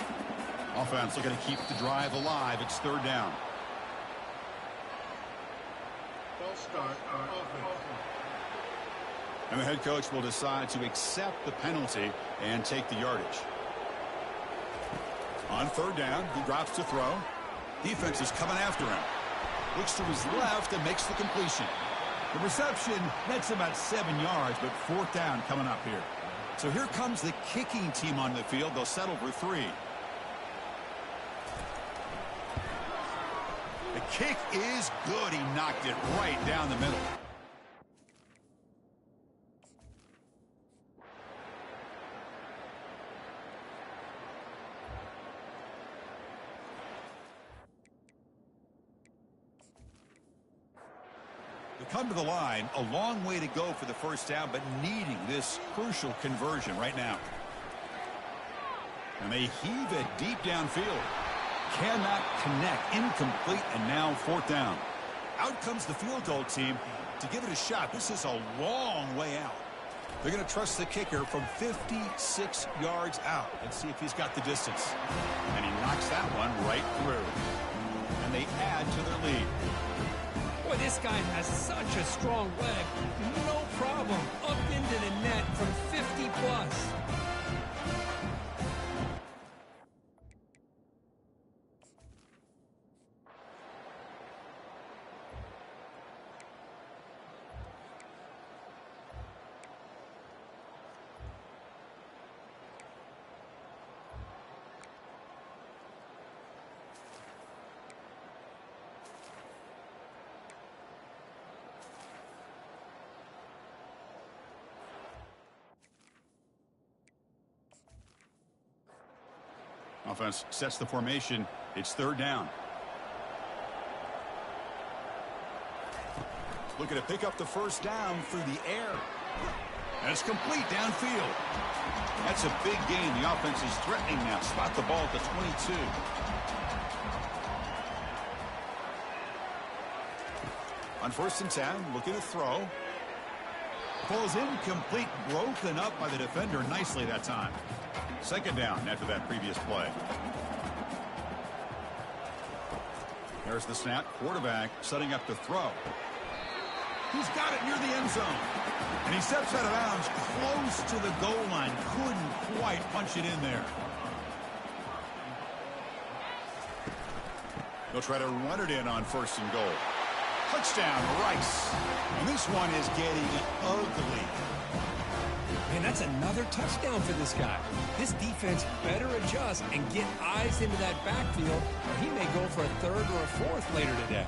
Offense looking to keep the drive alive. It's 3rd down. And the head coach will decide to accept the penalty and take the yardage. On third down, he drops to throw. Defense is coming after him. Looks to his left and makes the completion. The reception, that's about 7 yards, but fourth down coming up here. So here comes the kicking team on the field. They'll settle for 3. The kick is good. He knocked it right down the middle. They come to the line, a long way to go for the first down, but needing this crucial conversion right now. And they heave it deep downfield. Cannot connect, incomplete, and now fourth down. Out comes the field goal team to give it a shot. This is a long way out. They're going to trust the kicker from 56 yards out. Let's see if he's got the distance. And he knocks that one right through. And they add to their lead. Boy, this guy has such a strong leg. No problem. Up into the net from 50 plus. Offense sets the formation. It's third down. Looking to pick up the first down through the air. And it's complete downfield. That's a big gain. The offense is threatening now. Spot the ball at the 22. On first and 10, looking to throw. Ball's incomplete, broken up by the defender nicely that time. Second down after that previous play. There's the snap. Quarterback setting up to throw. He's got it near the end zone. And he steps out of bounds close to the goal line. Couldn't quite punch it in there. They'll try to run it in on first and goal. Touchdown, Rice. And this one is getting ugly. Man, that's another touchdown for this guy. This defense better adjust and get eyes into that backfield, or he may go for a third or a fourth later today.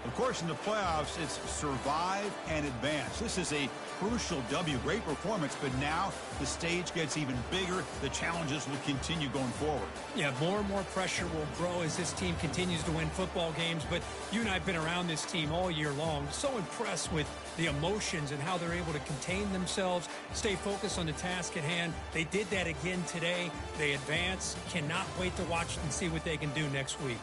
Of course, in the playoffs, it's survive and advance. This is a crucial W. Great performance, but now the stage gets even bigger. The challenges will continue going forward. Yeah, more and more pressure will grow as this team continues to win football games, but you and I have been around this team all year long. So impressed with the emotions and how they're able to contain themselves, stay focused on the task at hand. They did that again today. They advance. Cannot wait to watch and see what they can do next week.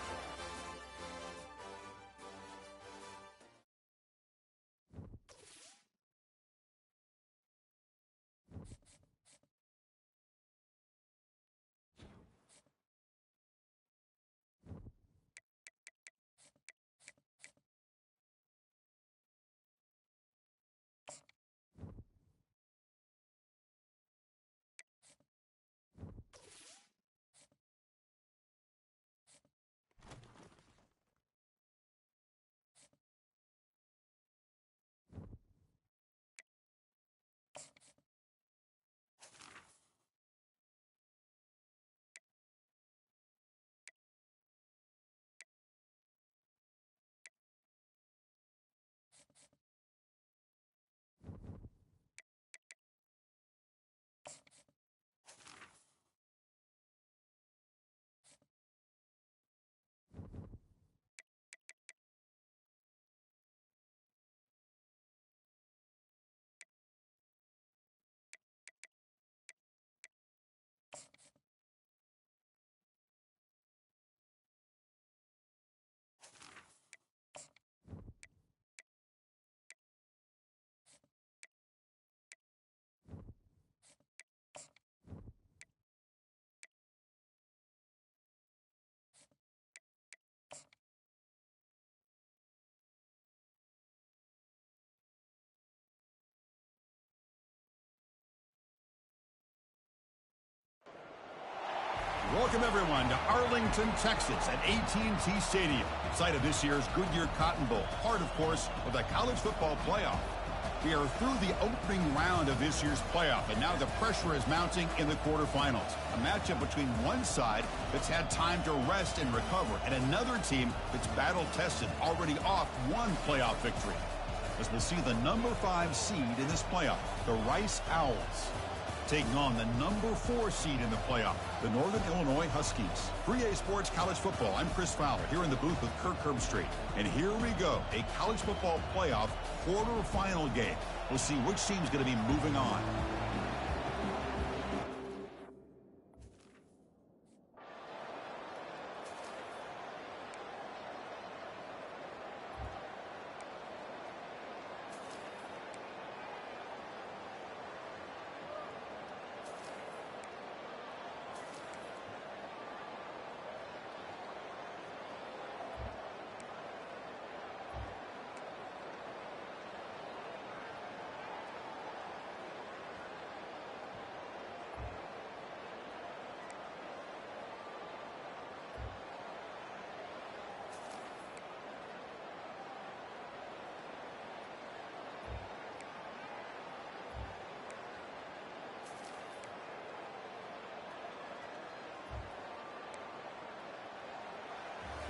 Welcome, everyone, to Arlington, Texas at AT&T Stadium, site of this year's Goodyear Cotton Bowl, part, of course, of the college football playoff. We are through the opening round of this year's playoff, and now the pressure is mounting in the quarterfinals. A matchup between one side that's had time to rest and recover, and another team that's battle-tested, already off one playoff victory. As we'll see the number 5 seed in this playoff, the Rice Owls, taking on the number 4 seed in the playoff, the Northern Illinois Huskies. 3A Sports College Football, I'm Chris Fowler, here in the booth with Kirk Herbstreit. And here we go, a college football playoff quarterfinal game. We'll see which team's going to be moving on.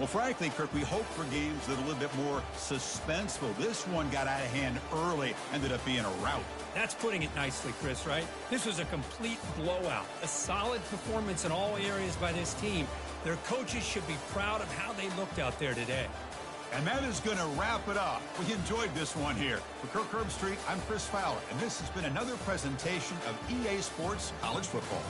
Well, frankly, Kirk, we hope for games that are a little bit more suspenseful. This one got out of hand early, ended up being a rout. That's putting it nicely, Chris, right? This was a complete blowout. A solid performance in all areas by this team. Their coaches should be proud of how they looked out there today. And that is going to wrap it up. We enjoyed this one here. For Kirk Herbstreit, I'm Chris Fowler, and this has been another presentation of EA Sports College Football.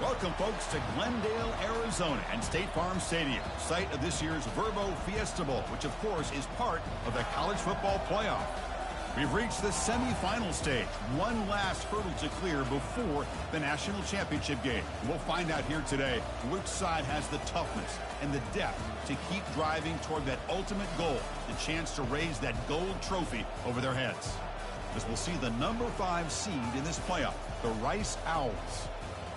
Welcome, folks, to Glendale, Arizona, and State Farm Stadium, site of this year's Verbo Fiesta Bowl, which, of course, is part of the college football playoff. We've reached the semifinal stage, one last hurdle to clear before the national championship game. We'll find out here today which side has the toughness and the depth to keep driving toward that ultimate goal, the chance to raise that gold trophy over their heads. As we'll see the number 5 seed in this playoff, the Rice Owls,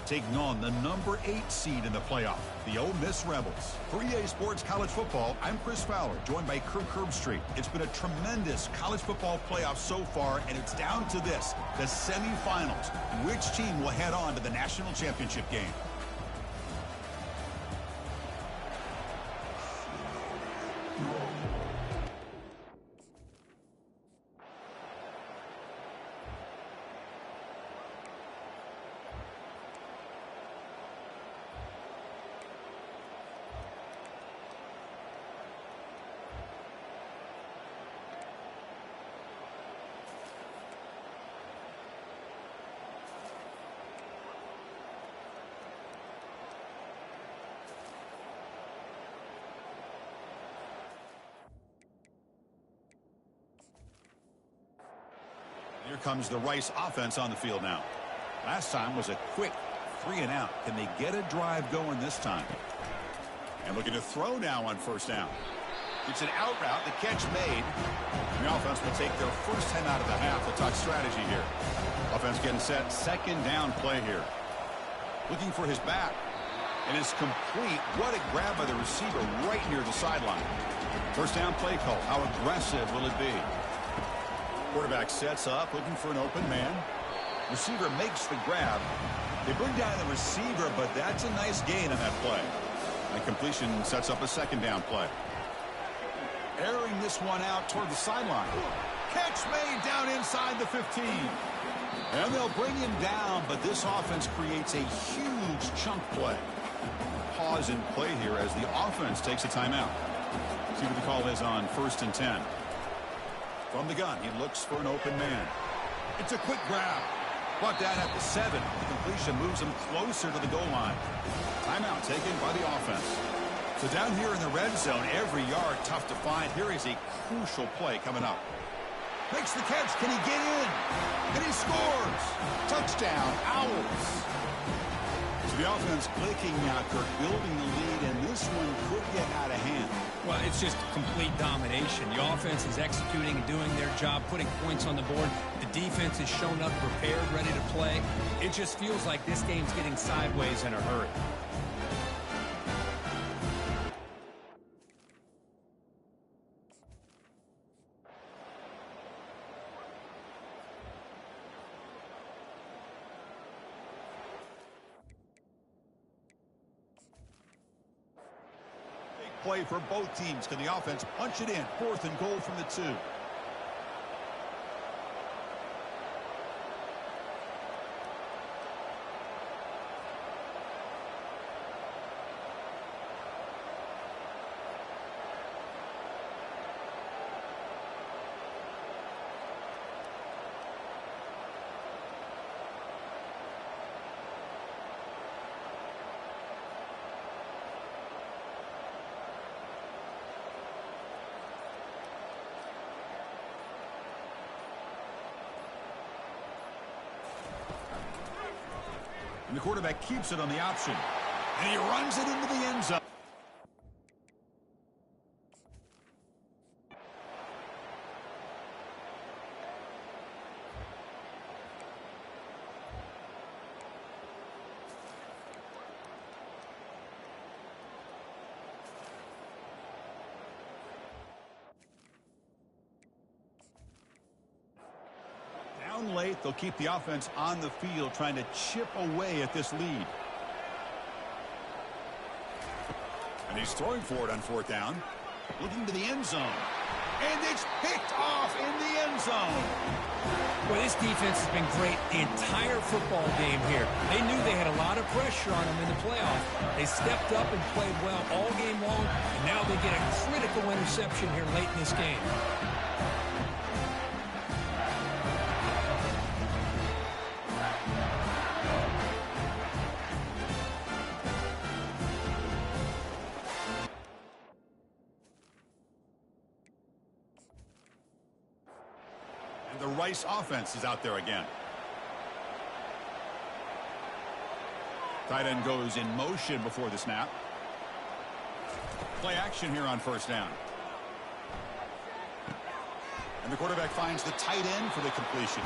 taking on the number 8 seed in the playoff, the Ole Miss Rebels. For EA Sports College Football, I'm Chris Fowler, joined by Kirk Herbstreit. It's been a tremendous college football playoff so far, and it's down to this, the semifinals. Which team will head on to the national championship game? Here comes the Rice offense on the field now. Last time was a quick 3 and out. Can they get a drive going this time? And looking to throw now on first down. It's an out route. The catch made. And the offense will take their first 10 out of the half. They'll talk strategy here. Offense getting set. Second down play here. Looking for his back. And it's complete. What a grab by the receiver right near the sideline. First down play call. How aggressive will it be? Quarterback sets up, looking for an open man. Receiver makes the grab. They bring down the receiver, but that's a nice gain on that play. And completion sets up a second down play. Airing this one out toward the sideline. Catch made down inside the 15. And they'll bring him down, but this offense creates a huge chunk play. Pause in play here as the offense takes a timeout. See what the call is on 1st and 10. From the gun, he looks for an open man. It's a quick grab. Brought down at the 7. The completion moves him closer to the goal line. Timeout taken by the offense. So down here in the red zone, every yard tough to find. Here is a crucial play coming up. Makes the catch. Can he get in? And he scores. Touchdown, Owls. So the offense clicking now, Kirk, building the lead, and this one could get out of hand. Well, it's just complete domination. The offense is executing and doing their job, putting points on the board. The defense is shown up, prepared, ready to play. It just feels like this game's getting sideways in a hurry. Play for both teams. Can the offense punch it in? 4th and goal from the 2. And the quarterback keeps it on the option. And he runs it into the end zone. Late, they'll keep the offense on the field trying to chip away at this lead. And he's throwing for it on 4th down. Looking to the end zone. And it's picked off in the end zone. Well, this defense has been great the entire football game here. They knew they had a lot of pressure on them in the playoff. They stepped up and played well all game long, and now they get a critical interception here late in this game. Rice offense is out there again. Tight end goes in motion before the snap. Play action here on first down. And the quarterback finds the tight end for the completion.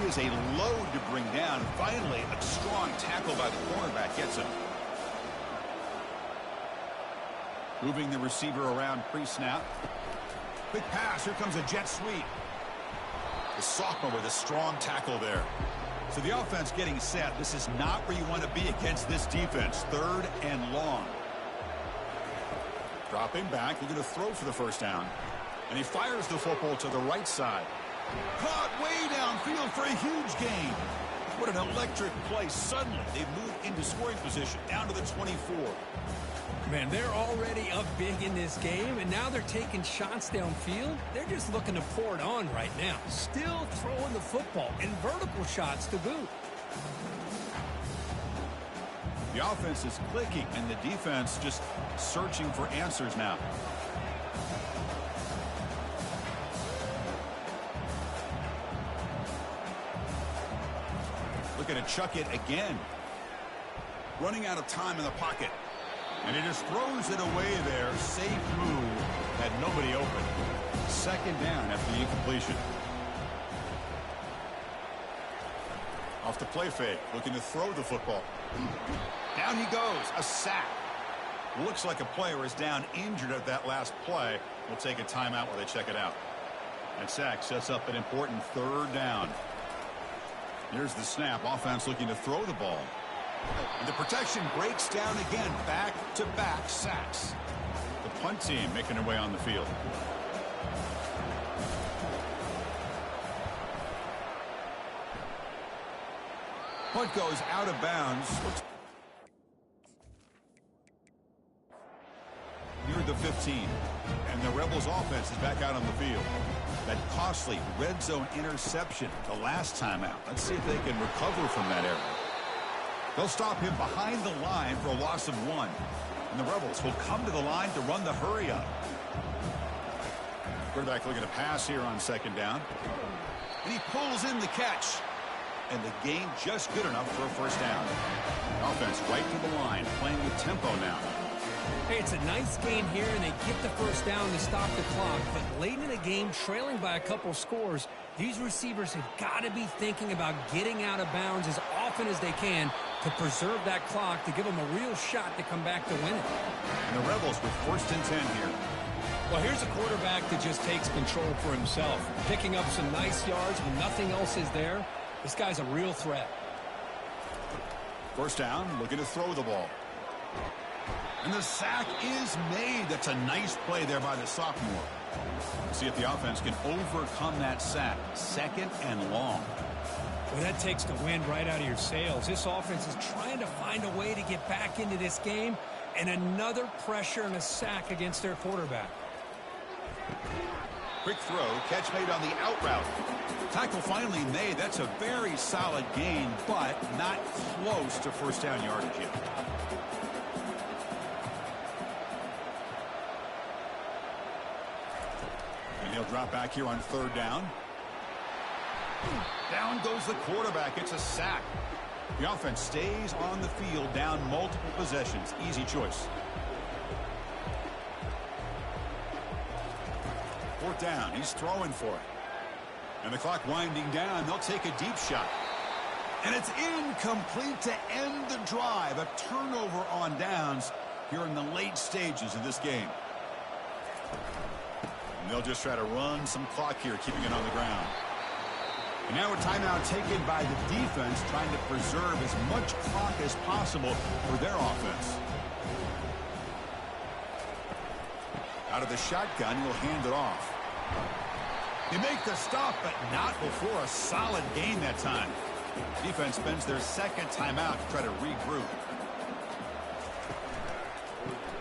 He is a load to bring down. Finally, a strong tackle by the cornerback gets him. Moving the receiver around pre-snap. Quick pass. Here comes a jet sweep. The sophomore with a strong tackle there. So the offense getting set. This is not where you want to be against this defense. 3rd and long. Dropping back. Looking to throw for the first down. And he fires the football to the right side. Caught way downfield for a huge gain. What an electric play. Suddenly, they've moved into scoring position. Down to the 24. Man, they're already up big in this game, and now they're taking shots downfield. They're just looking to pour it on right now. Still throwing the football, and vertical shots to boot. The offense is clicking, and the defense just searching for answers now. Looking to chuck it again. Running out of time in the pocket. And he just throws it away there. Safe move. Had nobody open. 2nd down after the incompletion. Off the play fake. Looking to throw the football. Down he goes. A sack. Looks like a player is down injured at that last play. We'll take a timeout while they check it out. That sack sets up an important 3rd down. Here's the snap. Offense looking to throw the ball. And the protection breaks down again. Back-to-back sacks. The punt team making their way on the field. Punt goes out of bounds. Near the 15. And the Rebels offense is back out on the field. That costly red zone interception the last time out. Let's see if they can recover from that error. They'll stop him behind the line for a loss of 1. And the Rebels will come to the line to run the hurry up. Quarterback looking to pass here on 2nd down. And he pulls in the catch. And the gain just good enough for a first down. Offense right to the line, playing with tempo now. Hey, it's a nice gain here, and they get the first down to stop the clock. But late in the game, trailing by a couple scores, these receivers have got to be thinking about getting out of bounds as often as they can to preserve that clock, to give them a real shot to come back to win it. And the Rebels with 1st and 10 here. Well, here's a quarterback that just takes control for himself, picking up some nice yards when nothing else is there. This guy's a real threat. First down, looking to throw the ball. And the sack is made. That's a nice play there by the sophomore. See if the offense can overcome that sack. 2nd and long. Well, that takes the wind right out of your sails. This offense is trying to find a way to get back into this game, and another pressure and a sack against their quarterback. Quick throw, catch made on the out route. Tackle finally made. That's a very solid gain, but not close to first down yardage yet. And he'll drop back here on 3rd down. Down goes the quarterback. It's a sack. The offense stays on the field, down multiple possessions. Easy choice. 4th down. He's throwing for it. And the clock winding down. They'll take a deep shot. And it's incomplete to end the drive. A turnover on downs here in the late stages of this game. And they'll just try to run some clock here, keeping it on the ground. And now a timeout taken by the defense, trying to preserve as much clock as possible for their offense. Out of the shotgun, he'll hand it off. They make the stop, but not before a solid gain that time. Defense spends their 2nd timeout to try to regroup.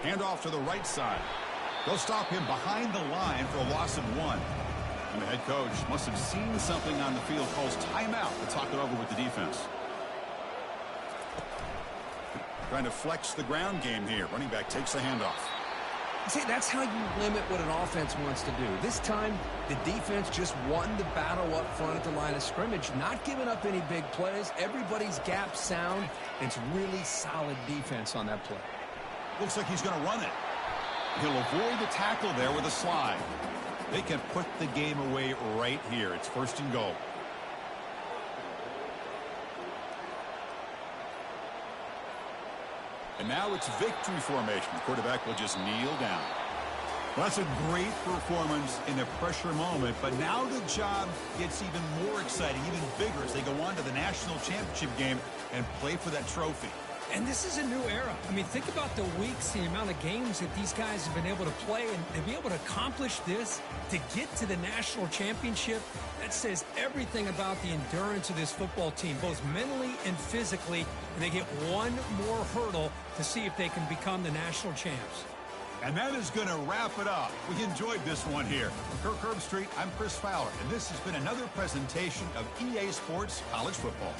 Hand off to the right side. They'll stop him behind the line for a loss of 1. And the head coach must have seen something on the field, calls timeout to talk it over with the defense. Trying to flex the ground game here. Running back takes the handoff. See, that's how you limit what an offense wants to do. This time, the defense just won the battle up front at the line of scrimmage, not giving up any big plays. Everybody's gap sound. It's really solid defense on that play. Looks like he's going to run it. He'll avoid the tackle there with a slide. They can put the game away right here. It's 1st and goal. And now it's victory formation. The quarterback will just kneel down. Well, that's a great performance in a pressure moment, but now the job gets even more exciting, even bigger as they go on to the national championship game and play for that trophy. And this is a new era. I mean, think about the weeks, the amount of games that these guys have been able to play, and to be able to accomplish this, to get to the national championship, that says everything about the endurance of this football team, both mentally and physically. And they get one more hurdle to see if they can become the national champs. And that is going to wrap it up. We enjoyed this one here. From Kirk Herbstreit, I'm Chris Fowler, and this has been another presentation of EA Sports College Football.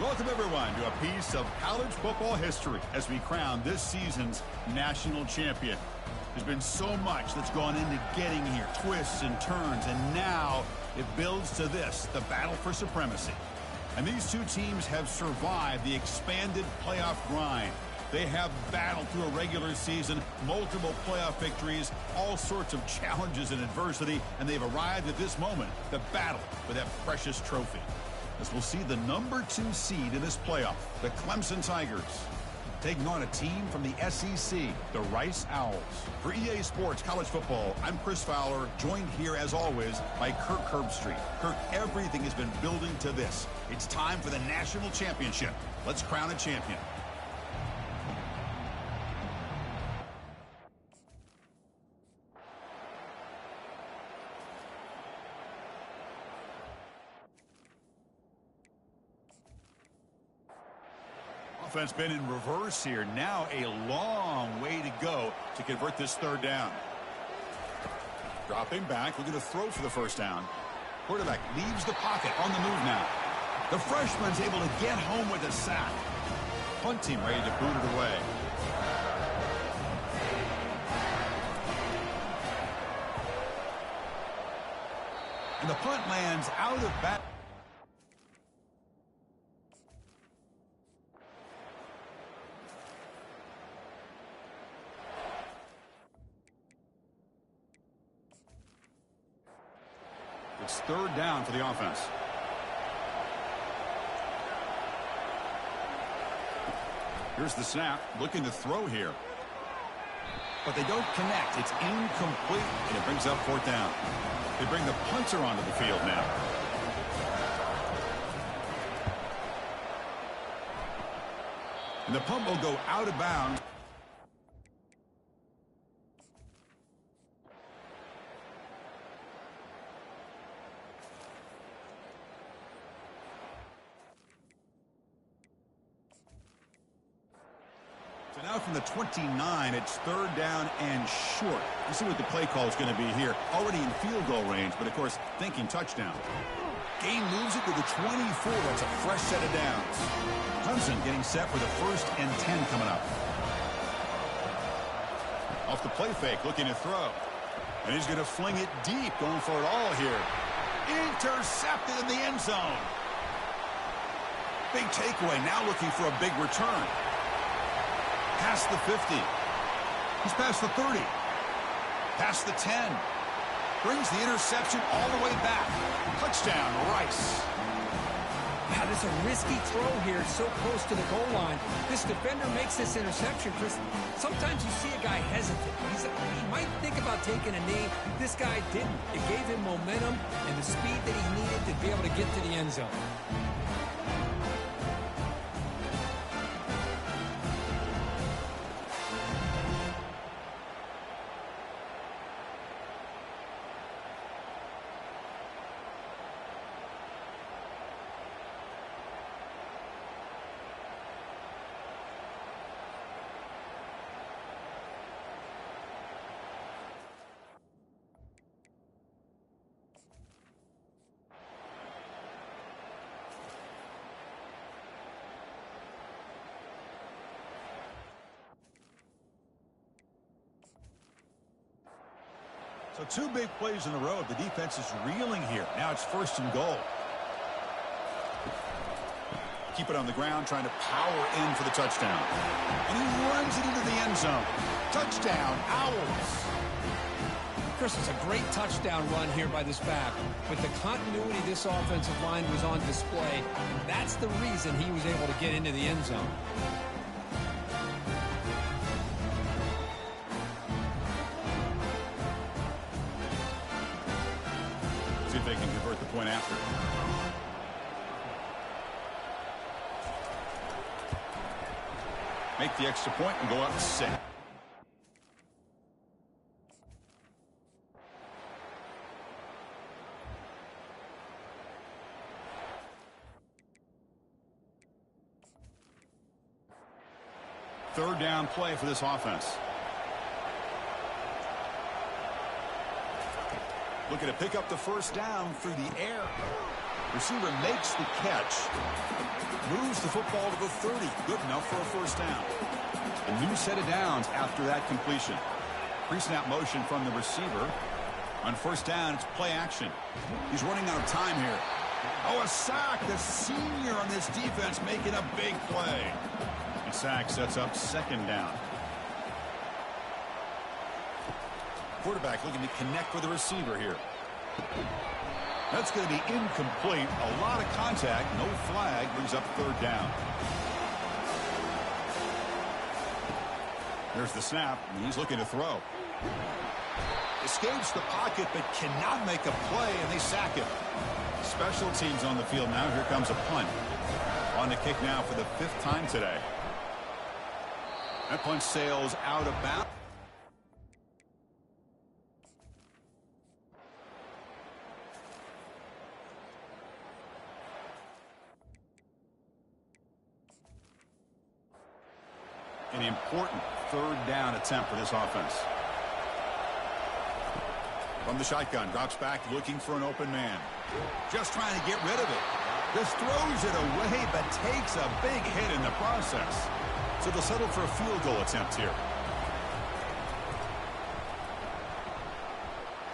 Welcome, everyone, to a piece of college football history as we crown this season's national champion. There's been so much that's gone into getting here, twists and turns, and now it builds to this, the battle for supremacy. And these two teams have survived the expanded playoff grind. They have battled through a regular season, multiple playoff victories, all sorts of challenges and adversity, and they've arrived at this moment, the battle for that precious trophy. As we'll see the number 2 seed in this playoff, the Clemson Tigers, taking on a team from the SEC, the Rice Owls. For EA Sports College Football, I'm Chris Fowler, joined here as always by Kirk Herbstreit. Kirk, everything has been building to this. It's time for the national championship. Let's crown a champion. Offense been in reverse here. Now a long way to go to convert this third down. Dropping back, looking to throw for the first down. Quarterback leaves the pocket, on the move now. The freshman's able to get home with a sack. Punt team ready to boot it away. And the punt lands out of bounds. It's third down for the offense. Here's the snap, looking to throw here. But they don't connect. It's incomplete, and it brings up fourth down. They bring the punter onto the field now. And the punt will go out of bounds. So now from the 29, it's third down and short. Let's see what the play call is going to be here. Already in field goal range, but of course, thinking touchdown. Gain moves it to the 24. That's a fresh set of downs. Clemson getting set for the 1st and 10 coming up. Off the play fake, looking to throw. And he's going to fling it deep, going for it all here. Intercepted in the end zone. Big takeaway, now looking for a big return. Past the 50. He's past the 30. Past the 10. Brings the interception all the way back. Touchdown, Rice. Yeah, this is a risky throw here, so close to the goal line. This defender makes this interception, Chris. Sometimes you see a guy hesitate. He might think about taking a knee. This guy didn't. It gave him momentum and the speed that he needed to be able to get to the end zone. So 2 big plays in a row. The defense is reeling here. Now it's 1st and goal. Keep it on the ground, trying to power in for the touchdown. And he runs it into the end zone. Touchdown, Owls. Chris, it's a great touchdown run here by this back. With the continuity this offensive line was on display, that's the reason he was able to get into the end zone. See if they can convert the point after. Make the extra point and go up 6. Third down play for this offense. Looking to pick up the first down through the air. Receiver makes the catch. Moves the football to the 30. Good enough for a first down. A new set of downs after that completion. Pre-snap motion from the receiver. On first down, it's play action. He's running out of time here. Oh, a sack. The senior on this defense making a big play. The sack sets up second down. Quarterback looking to connect with the receiver here. That's going to be incomplete. A lot of contact. No flag. Brings up third down. There's the snap, and he's looking to throw. Escapes the pocket, but cannot make a play, and they sack him. Special teams on the field now. Here comes a punt. On the kick now for the 5th time today. That punt sails out of bounds. An important third down attempt for this offense. From the shotgun, drops back looking for an open man. Just trying to get rid of it. Just throws it away, but takes a big hit in the process. So they'll settle for a field goal attempt here.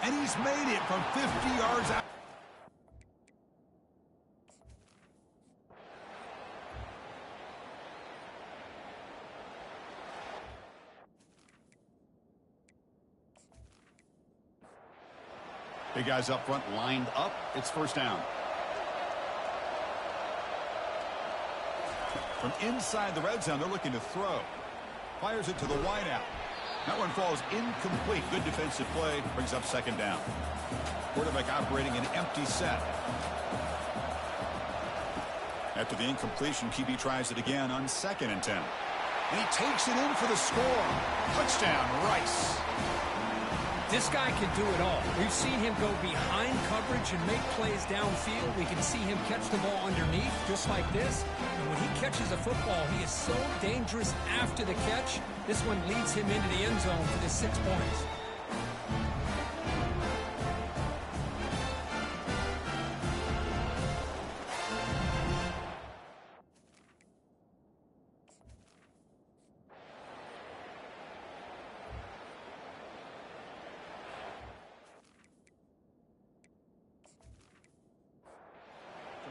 And he's made it from 50 yards out. Big guys up front lined up. It's first down. From inside the red zone, they're looking to throw. Fires it to the wideout. That one falls incomplete. Good defensive play. Brings up second down. Quarterback operating an empty set. After the incompletion, QB tries it again on 2nd and 10. And he takes it in for the score. Touchdown, Rice. This guy can do it all. We've seen him go behind coverage and make plays downfield. We can see him catch the ball underneath, just like this. And when he catches a football, he is so dangerous after the catch. This one leads him into the end zone for the 6 points.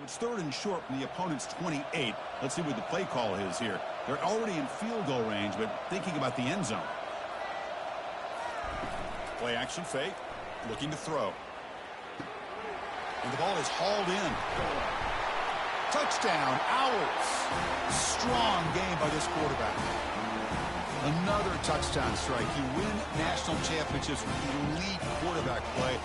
It's 3rd and short from the opponent's 28. Let's see what the play call is here. They're already in field goal range, but thinking about the end zone. Play action fake. Looking to throw. And the ball is hauled in. Touchdown, Owls. Strong game by this quarterback. Another touchdown strike. You win national championships with elite quarterback play.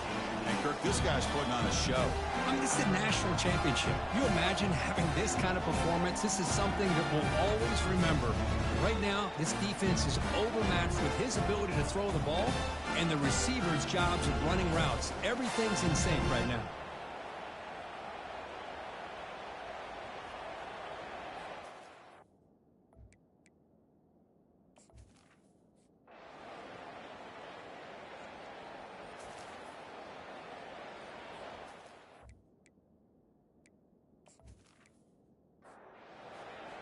And, Kirk, this guy's putting on a show. I mean, this is a national championship. You imagine having this kind of performance? This is something that we'll always remember. Right now, this defense is overmatched with his ability to throw the ball and the receiver's jobs of running routes. Everything's in sync right now.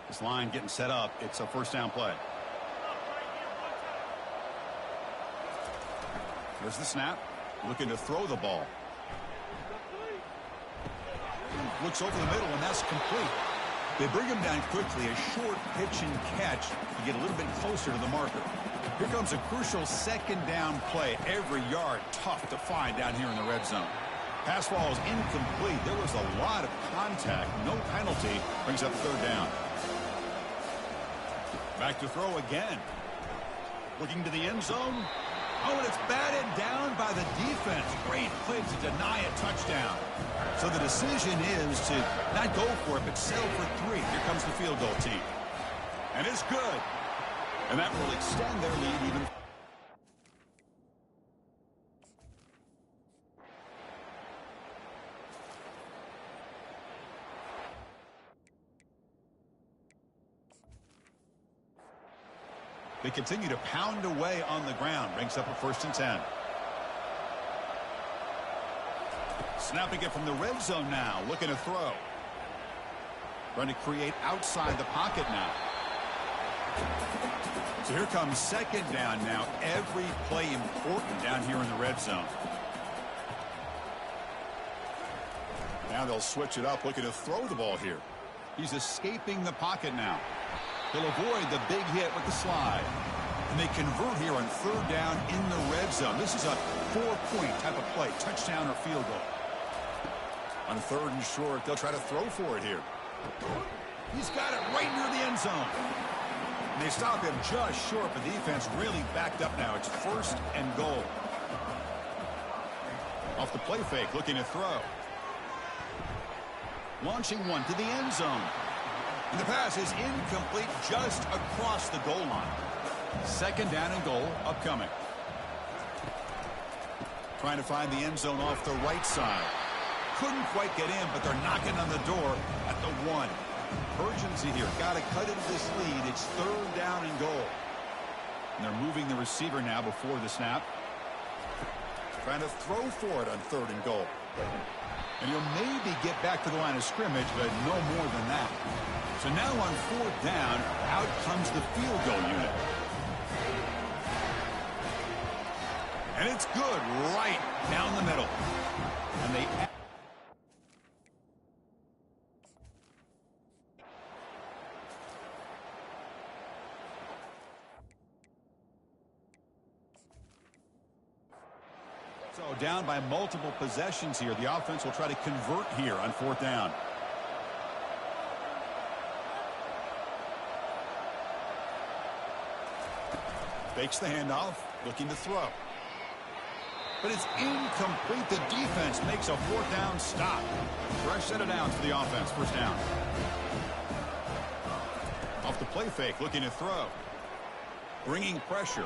This line getting set up. It's a first down play. There's the snap. Looking to throw the ball. Looks over the middle, and that's complete. They bring him down quickly. A short pitch and catch to get a little bit closer to the marker. Here comes a crucial 2nd down play. Every yard tough to find down here in the red zone. Pass ball is incomplete. There was a lot of contact. No penalty. Brings up third down. Back to throw again. Looking to the end zone. Oh, and it's batted down by the defense. Great play to deny a touchdown. So the decision is to not go for it, but settle for 3. Here comes the field goal team. And it's good. And that will extend their lead even. They continue to pound away on the ground. Brings up a 1st and 10. Snapping it from the red zone now. Looking to throw. Trying to create outside the pocket now. So here comes second down now. Every play important down here in the red zone. Now they'll switch it up, looking to throw the ball here. He's escaping the pocket now. He'll avoid the big hit with the slide. And they convert here on third down in the red zone. This is a 4-point type of play, touchdown or field goal. On third and short, they'll try to throw for it here. He's got it right near the end zone. And they stop him just short, but the defense really backed up now. It's first and goal. Off the play fake, looking to throw. Launching one to the end zone. And the pass is incomplete just across the goal line. Second down and goal upcoming. Trying to find the end zone off the right side. Couldn't quite get in, but they're knocking on the door at the 1. Urgency here. Got to cut into this lead. It's third down and goal. And they're moving the receiver now before the snap. Trying to throw for it on third and goal. And he'll maybe get back to the line of scrimmage, but no more than that. So now on fourth down, out comes the field goal unit. And it's good right down the middle. And they... So down by multiple possessions here. The offense will try to convert here on fourth down. Fakes the handoff, looking to throw. But it's incomplete. The defense makes a fourth down stop. Fresh set of downs for the offense. First down. Off the play fake, looking to throw. Bringing pressure.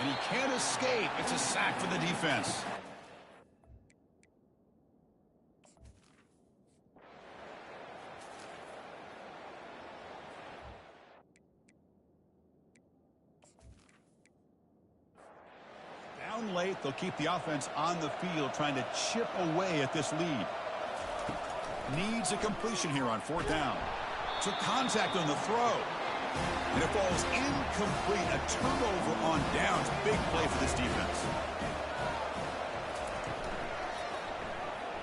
And he can't escape. It's a sack for the defense. Down late, they'll keep the offense on the field, trying to chip away at this lead. Needs a completion here on fourth down. So contact on the throw. And it falls incomplete. A turnover on downs. Big play for this defense.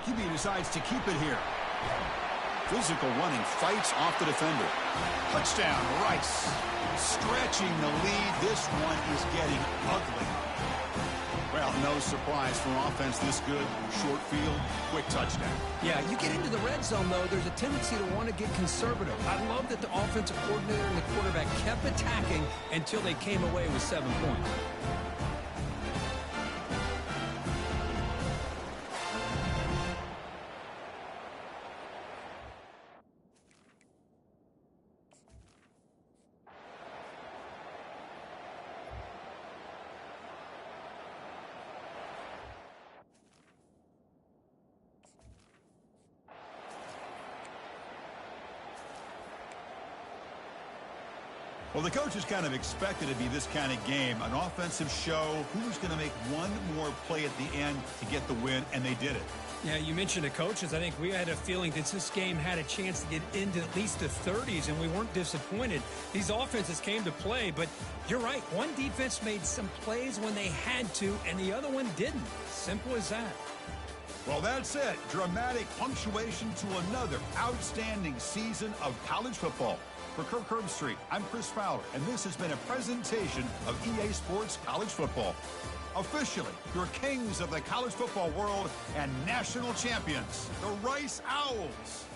QB decides to keep it here. Physical running, fights off the defender. Touchdown, Rice. Stretching the lead. This one is getting ugly. Well, no surprise for an offense this good. Short field, quick touchdown. Yeah, you get into the red zone, though, there's a tendency to want to get conservative. I love that the offensive coordinator and the quarterback kept attacking until they came away with 7 points. Well, the coaches kind of expected it to be this kind of game, an offensive show. Who's going to make one more play at the end to get the win, and they did it. Yeah, you mentioned the coaches. I think we had a feeling that this game had a chance to get into at least the 30s, and we weren't disappointed. These offenses came to play, but you're right. One defense made some plays when they had to, and the other one didn't. Simple as that. Well, that's it. Dramatic punctuation to another outstanding season of college football. For Kirk Herbstreit, I'm Chris Fowler, and this has been a presentation of EA Sports College Football. Officially, your kings of the college football world and national champions, the Rice Owls.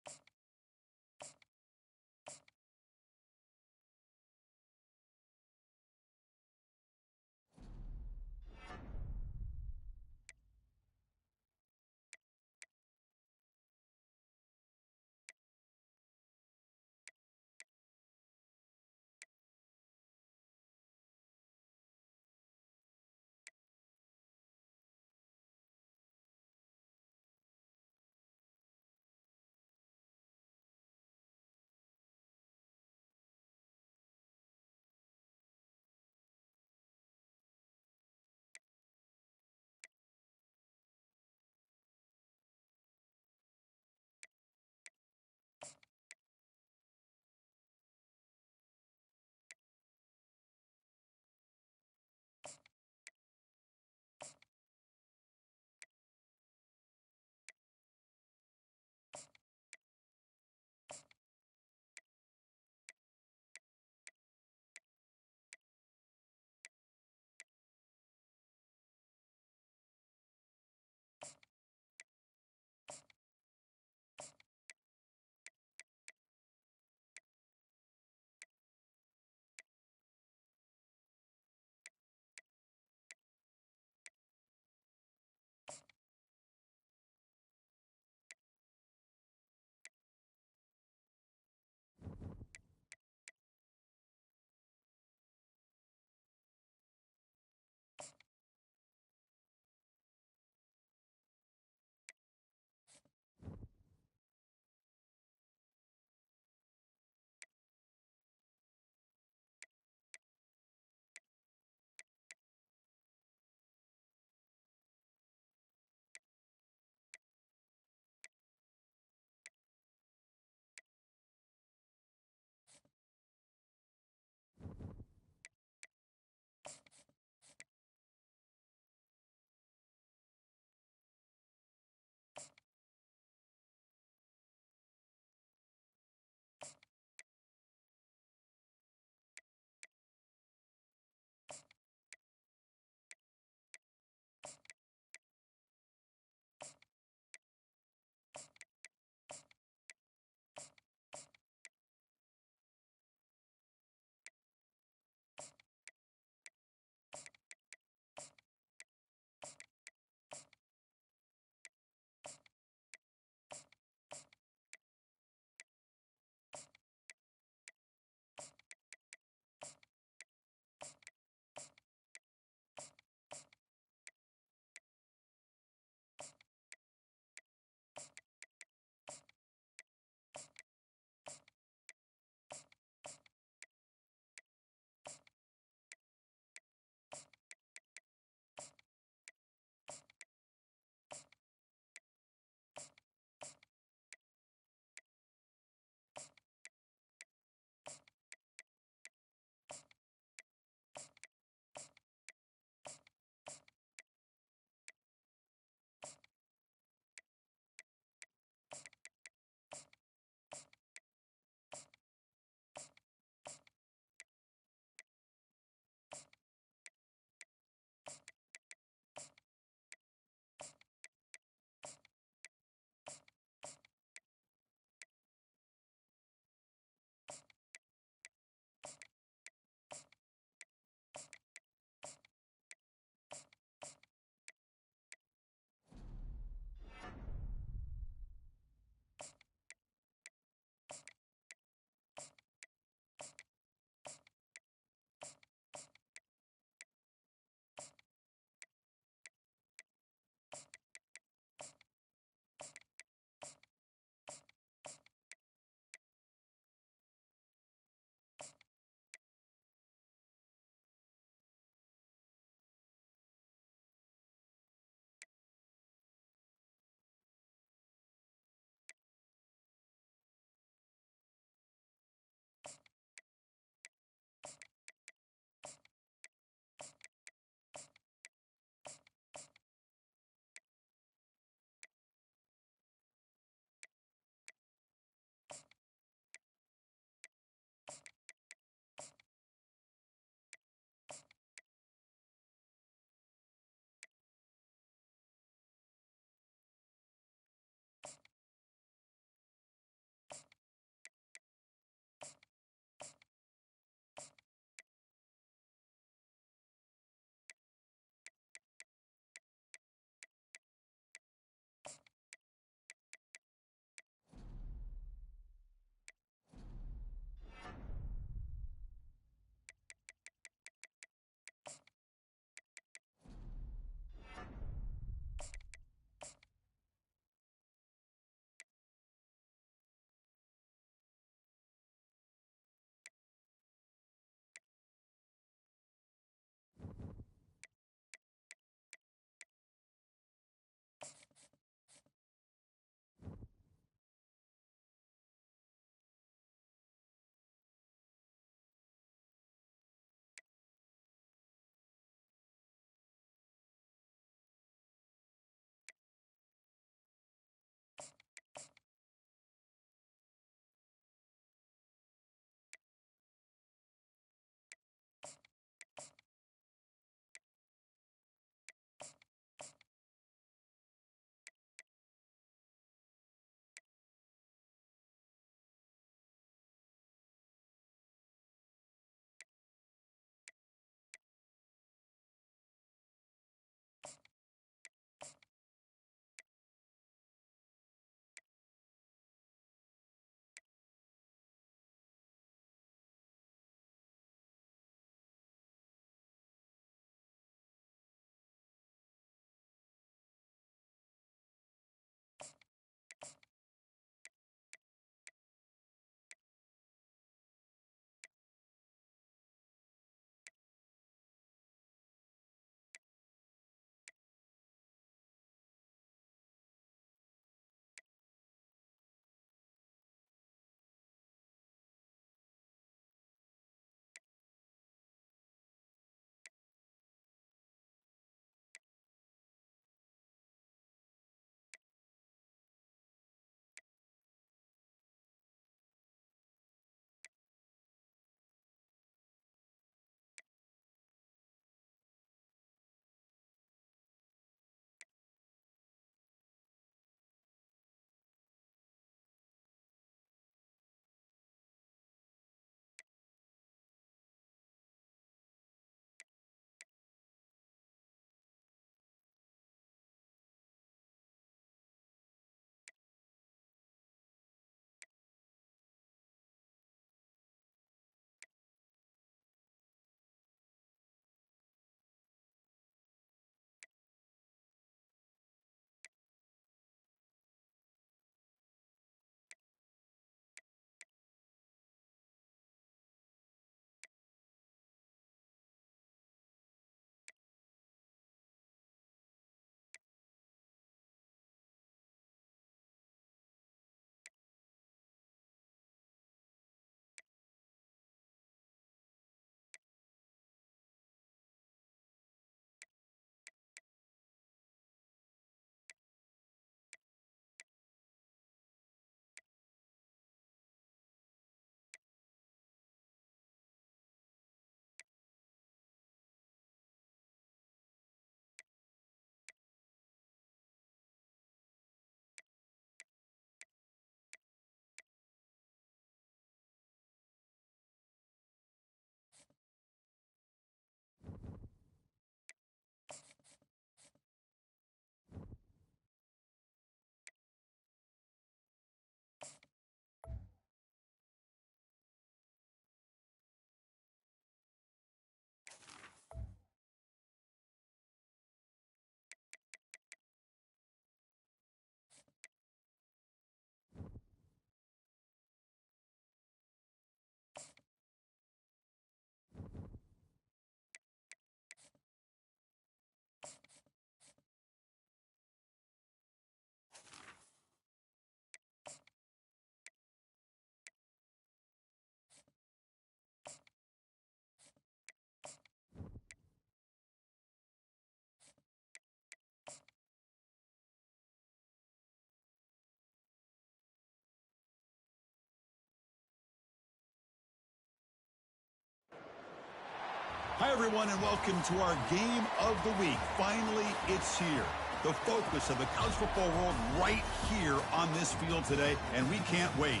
Hi, everyone, and welcome to our game of the week. Finally, it's here. The focus of the college football world right here on this field today, and we can't wait.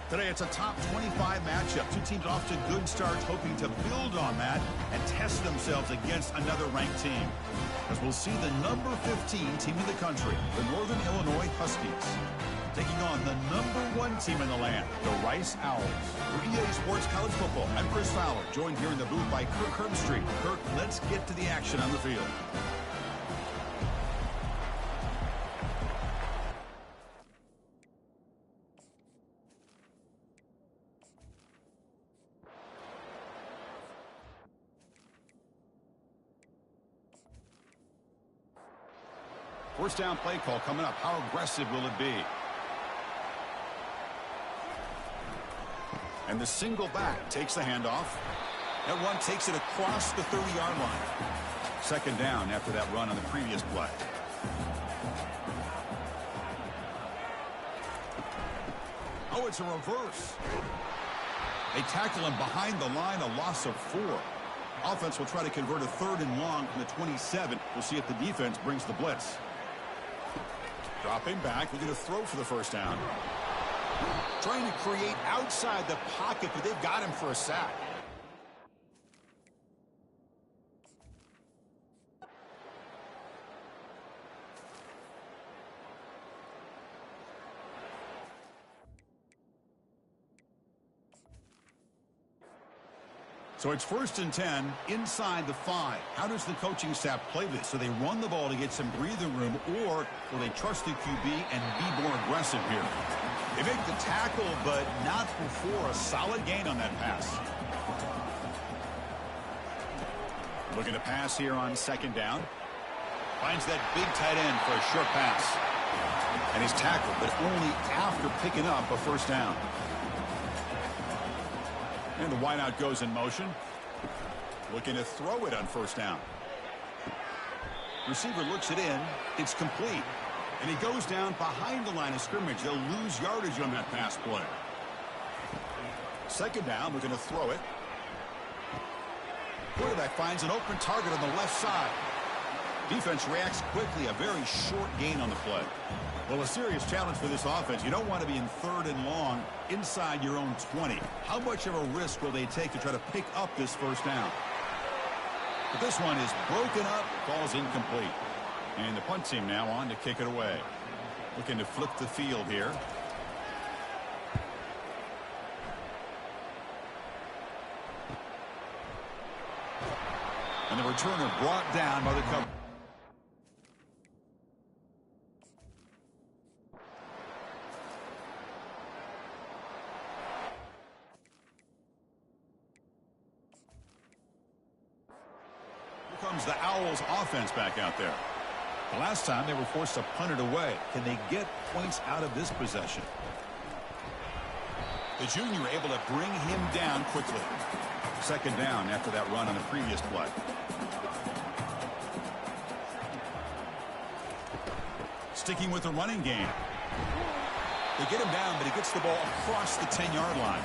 Today, it's a top 25 matchup. Two teams off to good starts, hoping to build on that and test themselves against another ranked team. As we'll see the number 15 team in the country, the Northern Illinois Huskies, taking on the number 1 team in the land, the Rice Owls. For EA Sports College Football, I'm Chris Fowler, joined here in the booth by Kirk Herbstreit. Kirk, let's get to the action on the field. First down play call coming up. How aggressive will it be? And the single back takes the handoff. That one takes it across the 30-yard line. Second down after that run on the previous play. Oh, it's a reverse. They tackle him behind the line, a loss of 4. Offense will try to convert a 3rd and long from the 27. We'll see if the defense brings the blitz. Dropping back, looking to throw for the first down. Trying to create outside the pocket, but they've got him for a sack. So it's 1st and 10 inside the 5. How does the coaching staff play this? So they run the ball to get some breathing room, or will they trust the QB and be more aggressive here? They make the tackle, but not before a solid gain on that pass. Looking to pass here on 2nd down. Finds that big tight end for a short pass. And he's tackled, but only after picking up a 1st down. And the wideout goes in motion. Looking to throw it on 1st down. Receiver looks it in. It's complete. And he goes down behind the line of scrimmage. They'll lose yardage on that pass play. 2nd down, looking to throw it. Quarterback finds an open target on the left side. Defense reacts quickly. A very short gain on the play. Well, a serious challenge for this offense. You don't want to be in 3rd and long inside your own 20. How much of a risk will they take to try to pick up this 1st down? But this one is broken up, falls incomplete. And the punt team now on to kick it away. Looking to flip the field here. And the returner brought down by the cover. Comes the Owls offense back out there. The last time they were forced to punt it away. Can they get points out of this possession? The junior able to bring him down quickly. 2nd down after that run on the previous play. Sticking with the running game. They get him down, but he gets the ball across the 10-yard line.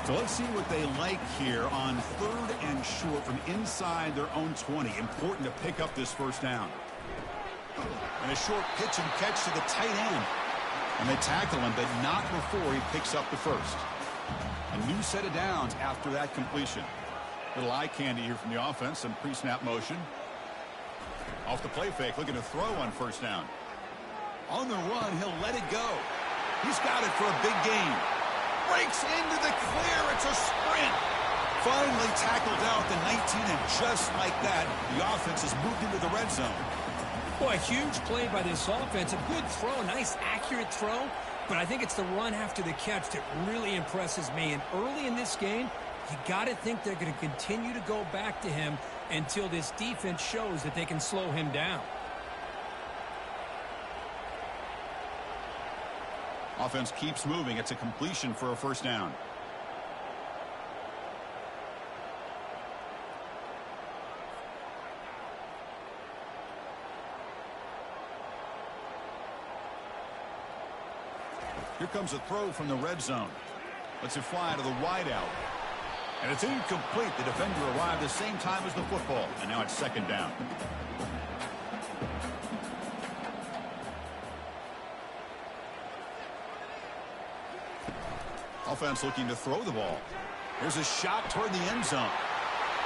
So let's see what they like here on 3rd and short from inside their own 20. Important to pick up this 1st down. And a short pitch and catch to the tight end. And they tackle him, but not before he picks up the 1st. A new set of downs after that completion. Little eye candy here from the offense. Some pre-snap motion. Off the play fake, looking to throw on 1st down. On the run, he'll let it go. He's got it for a big gain. Breaks into the clear. It's a sprint. Finally tackled out the 19, and just like that, the offense has moved into the red zone. Boy, a huge play by this offense. A good throw, nice accurate throw, but I think it's the run after the catch that really impresses me. And early in this game, you got to think they're going to continue to go back to him until this defense shows that they can slow him down. Offense keeps moving. It's a completion for a 1st down. Here comes a throw from the red zone. Lets it fly to the wideout. And it's incomplete. The defender arrived the same time as the football. And now it's second down. Offense looking to throw the ball. Here's a shot toward the end zone.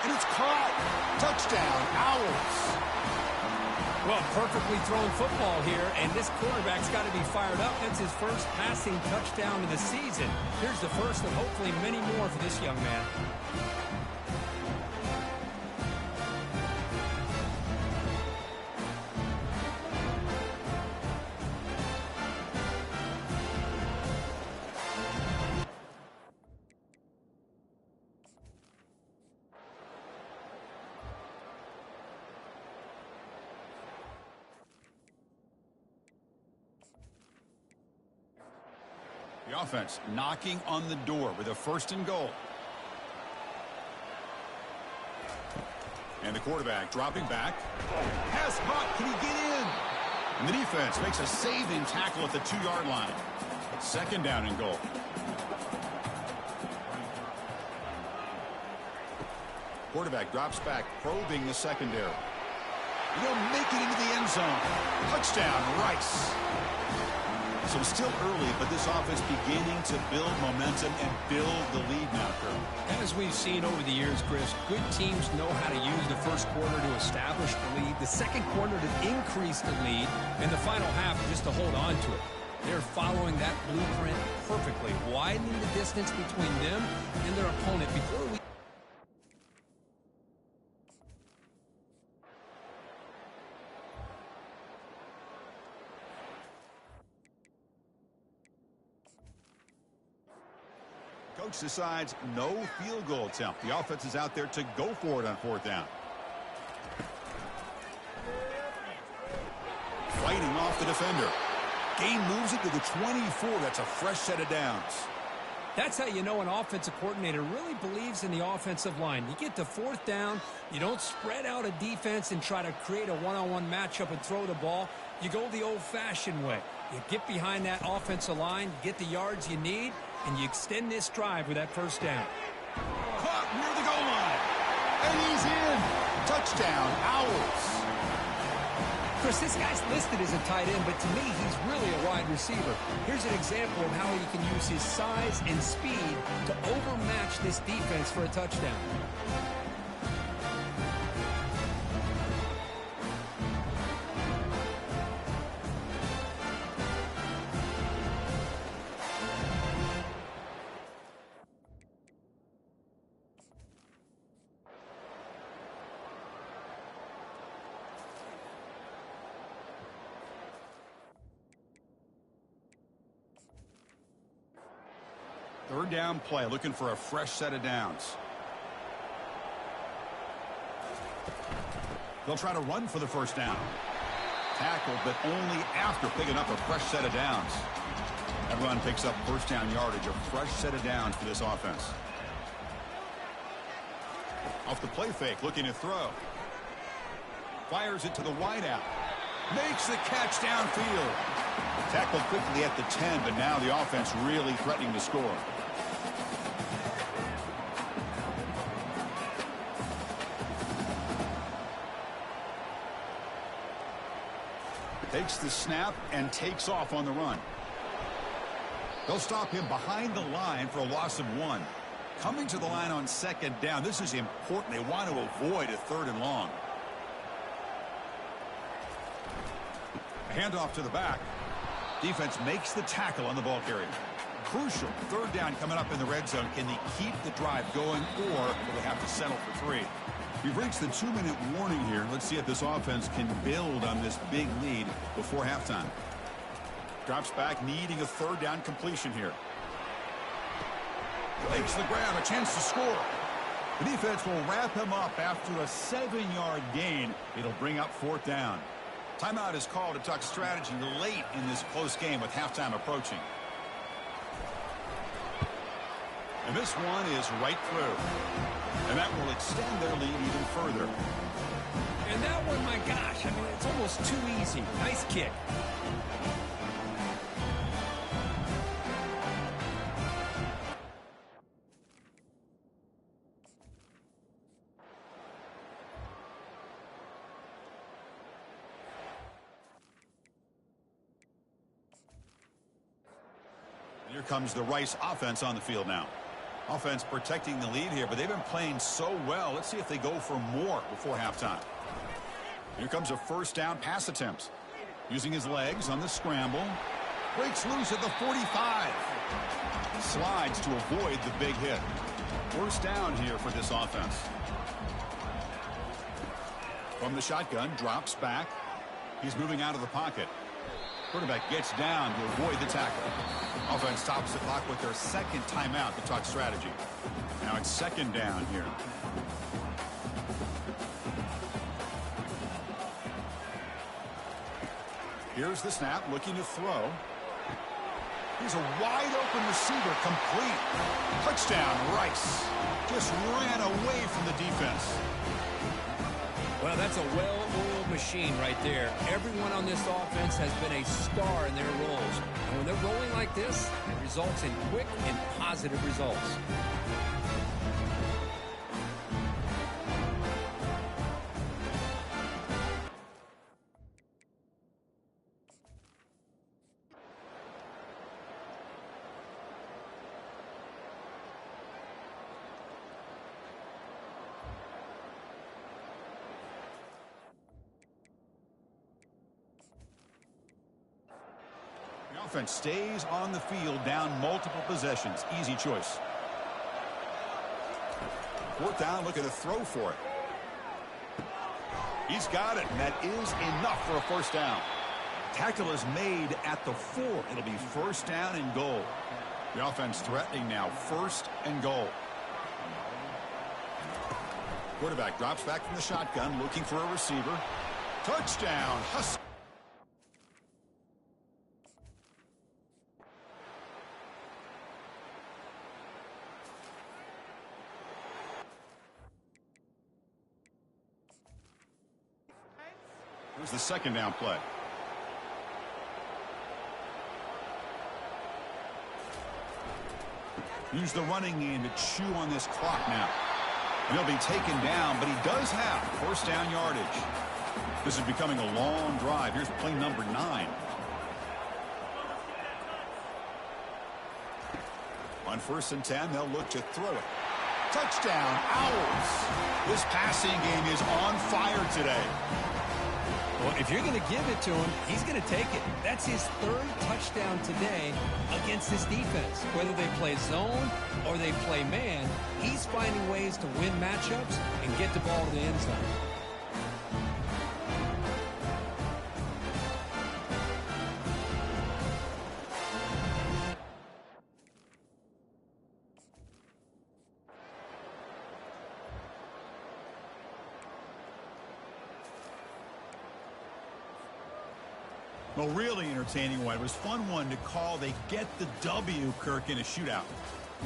And it's caught. Touchdown, Owls. Well, perfectly thrown football here, and this quarterback's got to be fired up. That's his first passing touchdown of the season. Here's the first of hopefully many more for this young man. The offense knocking on the door with a first and goal. And the quarterback dropping back. Pass caught. Can he get in? And the defense makes a saving tackle at the 2-yard line. Second down and goal. Quarterback drops back, probing the secondary. He'll make it into the end zone. Touchdown, Rice. So still early, but this offense beginning to build momentum and build the lead now, Kurt. As we've seen over the years, Chris, good teams know how to use the first quarter to establish the lead, the second quarter to increase the lead, and the final half just to hold on to it. They're following that blueprint perfectly, widening the distance between them and their opponent before we... Coach decides no field goal attempt. The offense is out there to go for it on fourth down. Fighting off the defender. Gain moves it to the 24. That's a fresh set of downs. That's how you know an offensive coordinator really believes in the offensive line. You get to fourth down, you don't spread out a defense and try to create a one-on-one matchup and throw the ball. You go the old-fashioned way. You get behind that offensive line, get the yards you need, and you extend this drive with that first down. Caught near the goal line. And he's in. Touchdown, Owls. Chris, this guy's listed as a tight end, but to me, he's really a wide receiver. Here's an example of how he can use his size and speed to overmatch this defense for a touchdown. Third down play, looking for a fresh set of downs. They'll try to run for the first down. Tackled, but only after picking up a fresh set of downs. That run picks up first down yardage, a fresh set of downs for this offense. Off the play fake, looking to throw. Fires it to the wideout. Makes the catch downfield. Tackled quickly at the 10, but now the offense really threatening to score. Takes the snap and takes off on the run. They'll stop him behind the line for a loss of 1. Coming to the line on second down. This is important. They want to avoid a third and long. A handoff to the back. Defense makes the tackle on the ball carrier. Crucial third down coming up in the red zone. Can they keep the drive going, or will they have to settle for 3? We've reached the 2-minute warning here. Let's see if this offense can build on this big lead before halftime. Drops back, needing a third down completion here. Makes the grab, a chance to score. The defense will wrap him up after a 7-yard gain. It'll bring up fourth down. Timeout is called to talk strategy late in this close game with halftime approaching. And this one is right through. And that will extend their lead even further. And that one, my gosh, I mean, it's almost too easy. Nice kick. Here comes the Rice offense on the field now. Offense protecting the lead here, but they've been playing so well. Let's see if they go for more before halftime. Here comes a first down pass attempt. Using his legs on the scramble. Breaks loose at the 45. Slides to avoid the big hit. First down here for this offense. From the shotgun, drops back. He's moving out of the pocket. Quarterback gets down to avoid the tackle. Offense stops the clock with their second timeout to talk strategy. Now it's second down here. Here's the snap, looking to throw. Here's a wide-open receiver, complete. Touchdown, Rice. Just ran away from the defense. Well, that's a well-oiled machine right there. Everyone on this offense has been a star in their roles. And when they're rolling like this, it results in quick and positive results. Offense stays on the field, down multiple possessions. Easy choice. Fourth down, looking to throw for it. He's got it, and that is enough for a first down. Tackle is made at the 4. It'll be first down and goal. The offense threatening now, first and goal. Quarterback drops back from the shotgun, looking for a receiver. Touchdown, Huskies. Here's the second down play. Use the running game to chew on this clock now. He'll be taken down, but he does have first down yardage. This is becoming a long drive. Here's play number 9. On first and 10, they'll look to throw it. Touchdown, Owls. This passing game is on fire today. Well, if you're going to give it to him, he's going to take it. That's his 3rd touchdown today against this defense. Whether they play zone or they play man, he's finding ways to win matchups and get the ball to the end zone. Well, really entertaining one. It was fun one to call. They get the W, Kirk, in a shootout.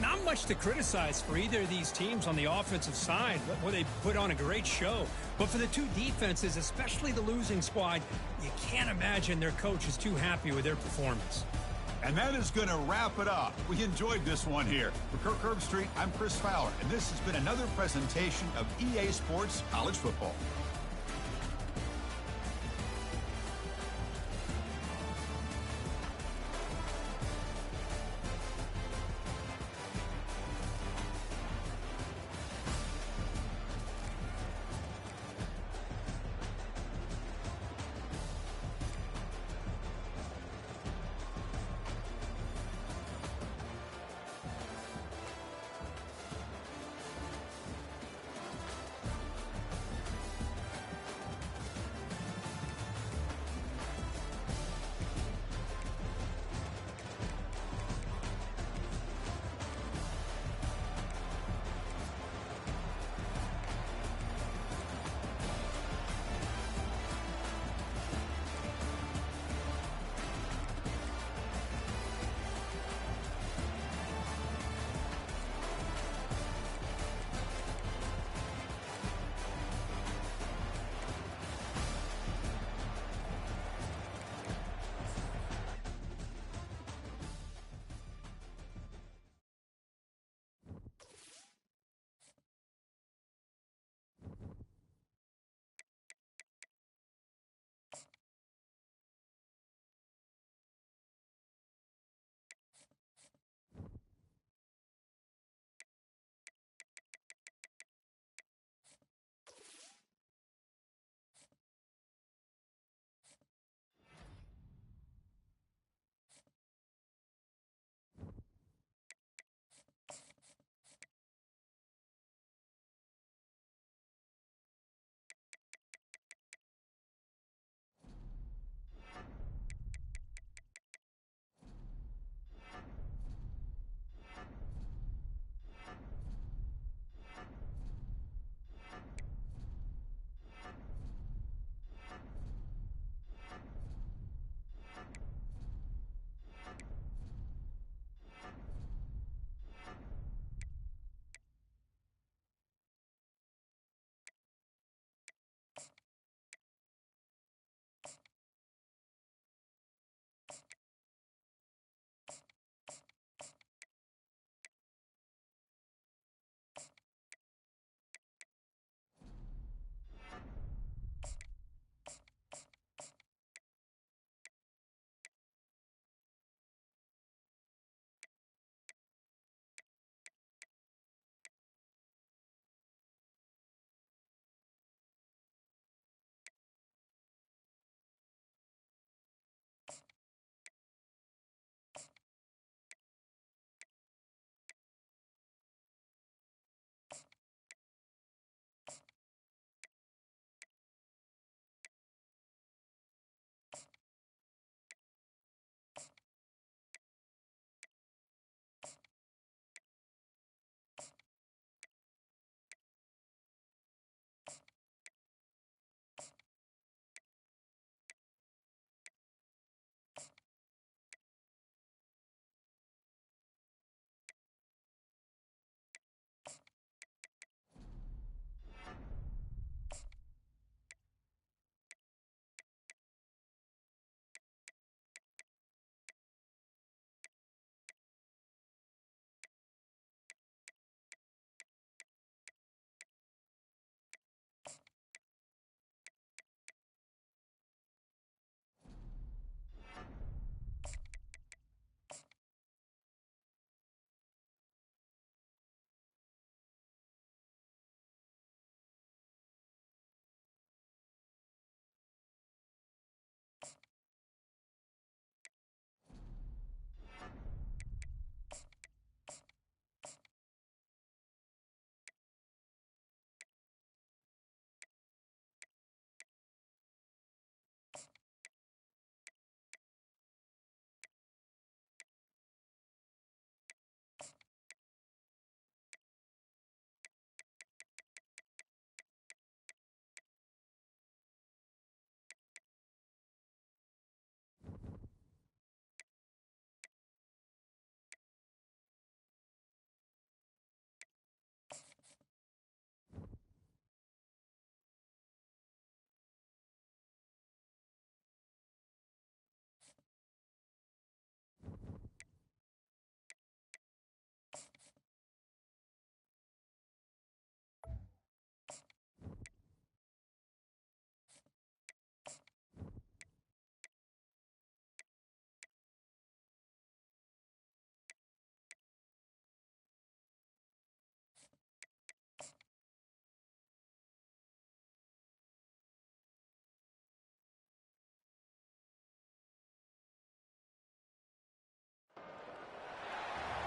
Not much to criticize for either of these teams on the offensive side, where they put on a great show. But for the two defenses, especially the losing squad, you can't imagine their coach is too happy with their performance. And that is going to wrap it up. We enjoyed this one here. For Kirk Herbstreit, I'm Chris Fowler, and this has been another presentation of EA Sports College Football.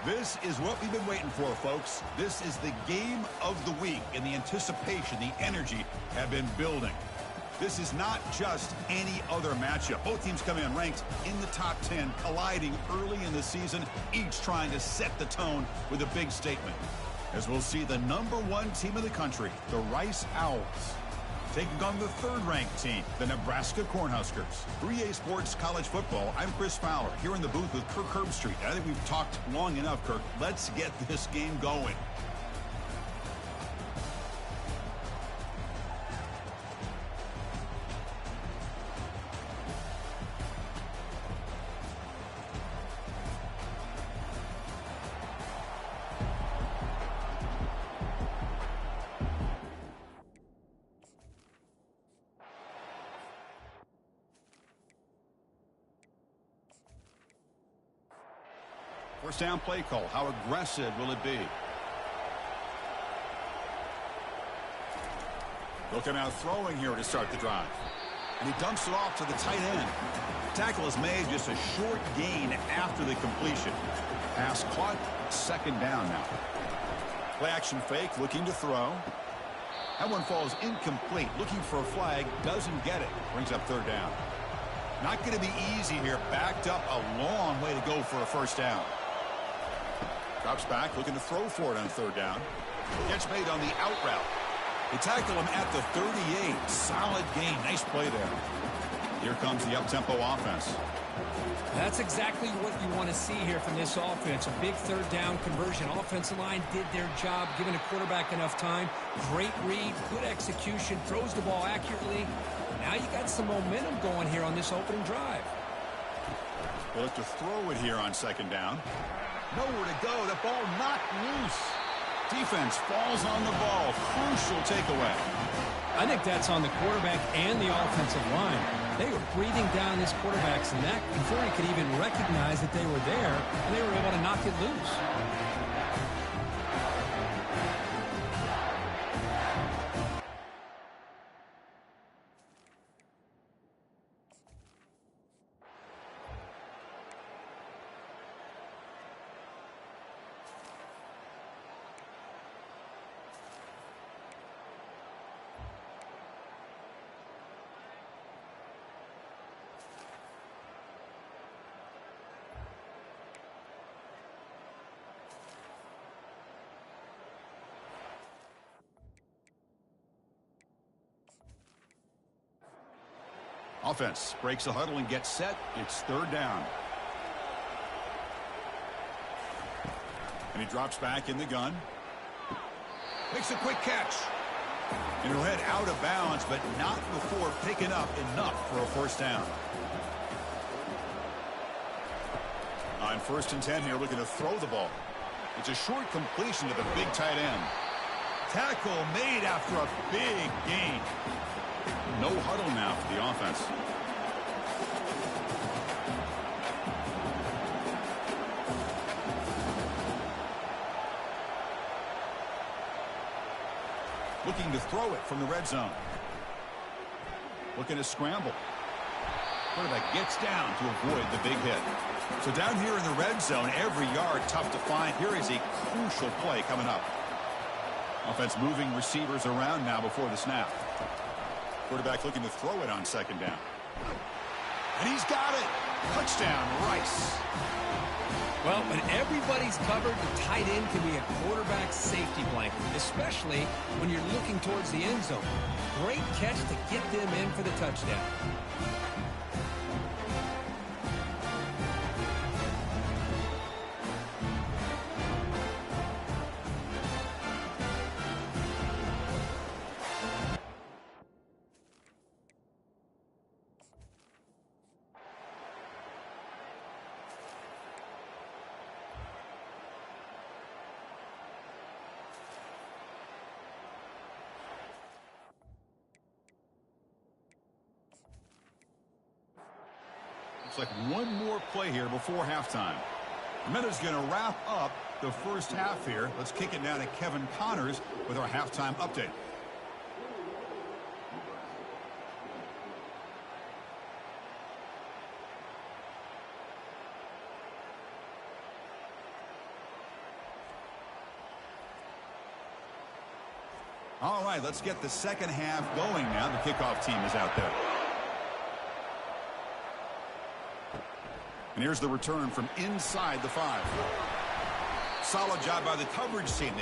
This is what we've been waiting for, folks. This is the game of the week, and the anticipation, the energy have been building. This is not just any other matchup. Both teams come in ranked in the top 10, colliding early in the season, each trying to set the tone with a big statement. As we'll see the #1 team in the country, the Rice Owls, taking on the third-ranked team, the Nebraska Cornhuskers. 3A Sports College Football, I'm Chris Fowler, here in the booth with Kirk Herbstreit. I think we've talked long enough, Kirk. Let's get this game going. First down play call. How aggressive will it be? They'll come out throwing here to start the drive. And he dumps it off to the tight end. Tackle is made, just a short gain after the completion. Pass caught, second down now. Play action fake, looking to throw. That one falls incomplete. Looking for a flag, doesn't get it. Brings up third down. Not going to be easy here. Backed up a long way to go for a first down. Drops back, looking to throw for it on third down. Gets made on the out route. They tackle him at the 38. Solid gain. Nice play there. Here comes the up-tempo offense. That's exactly what you want to see here from this offense. A big third down conversion. Offensive line did their job, giving the quarterback enough time. Great read, good execution, throws the ball accurately. Now you got some momentum going here on this opening drive. They'll look to throw it here on second down. Nowhere to go. The ball knocked loose. Defense falls on the ball. Crucial takeaway. I think that's on the quarterback and the offensive line. They were breathing down this quarterback's neck before he could even recognize that they were there, and they were able to knock it loose. Offense breaks the huddle and gets set. It's third down. And he drops back in the gun. Makes a quick catch. And he'll head out of bounds, but not before picking up enough for a first down. On 1st and 10 here, looking to throw the ball. It's a short completion to the big tight end. Tackle made after a big gain. No huddle now for the offense. Looking to throw it from the red zone. Looking to scramble. Quarterback gets down to avoid the big hit. So down here in the red zone, every yard tough to find. Here is a crucial play coming up. Offense moving receivers around now before the snap. Quarterback looking to throw it on second down. And he's got it. Touchdown, Rice. Well, when everybody's covered, the tight end can be a quarterback's safety blanket, especially when you're looking towards the end zone. Great catch to get them in for the touchdown. Looks like one more play here before halftime. The minute's going to wrap up the first half here. Let's kick it now to Kevin Connors with our halftime update. All right, let's get the second half going now. The kickoff team is out there. And here's the return from inside the 5. Solid job by the coverage team.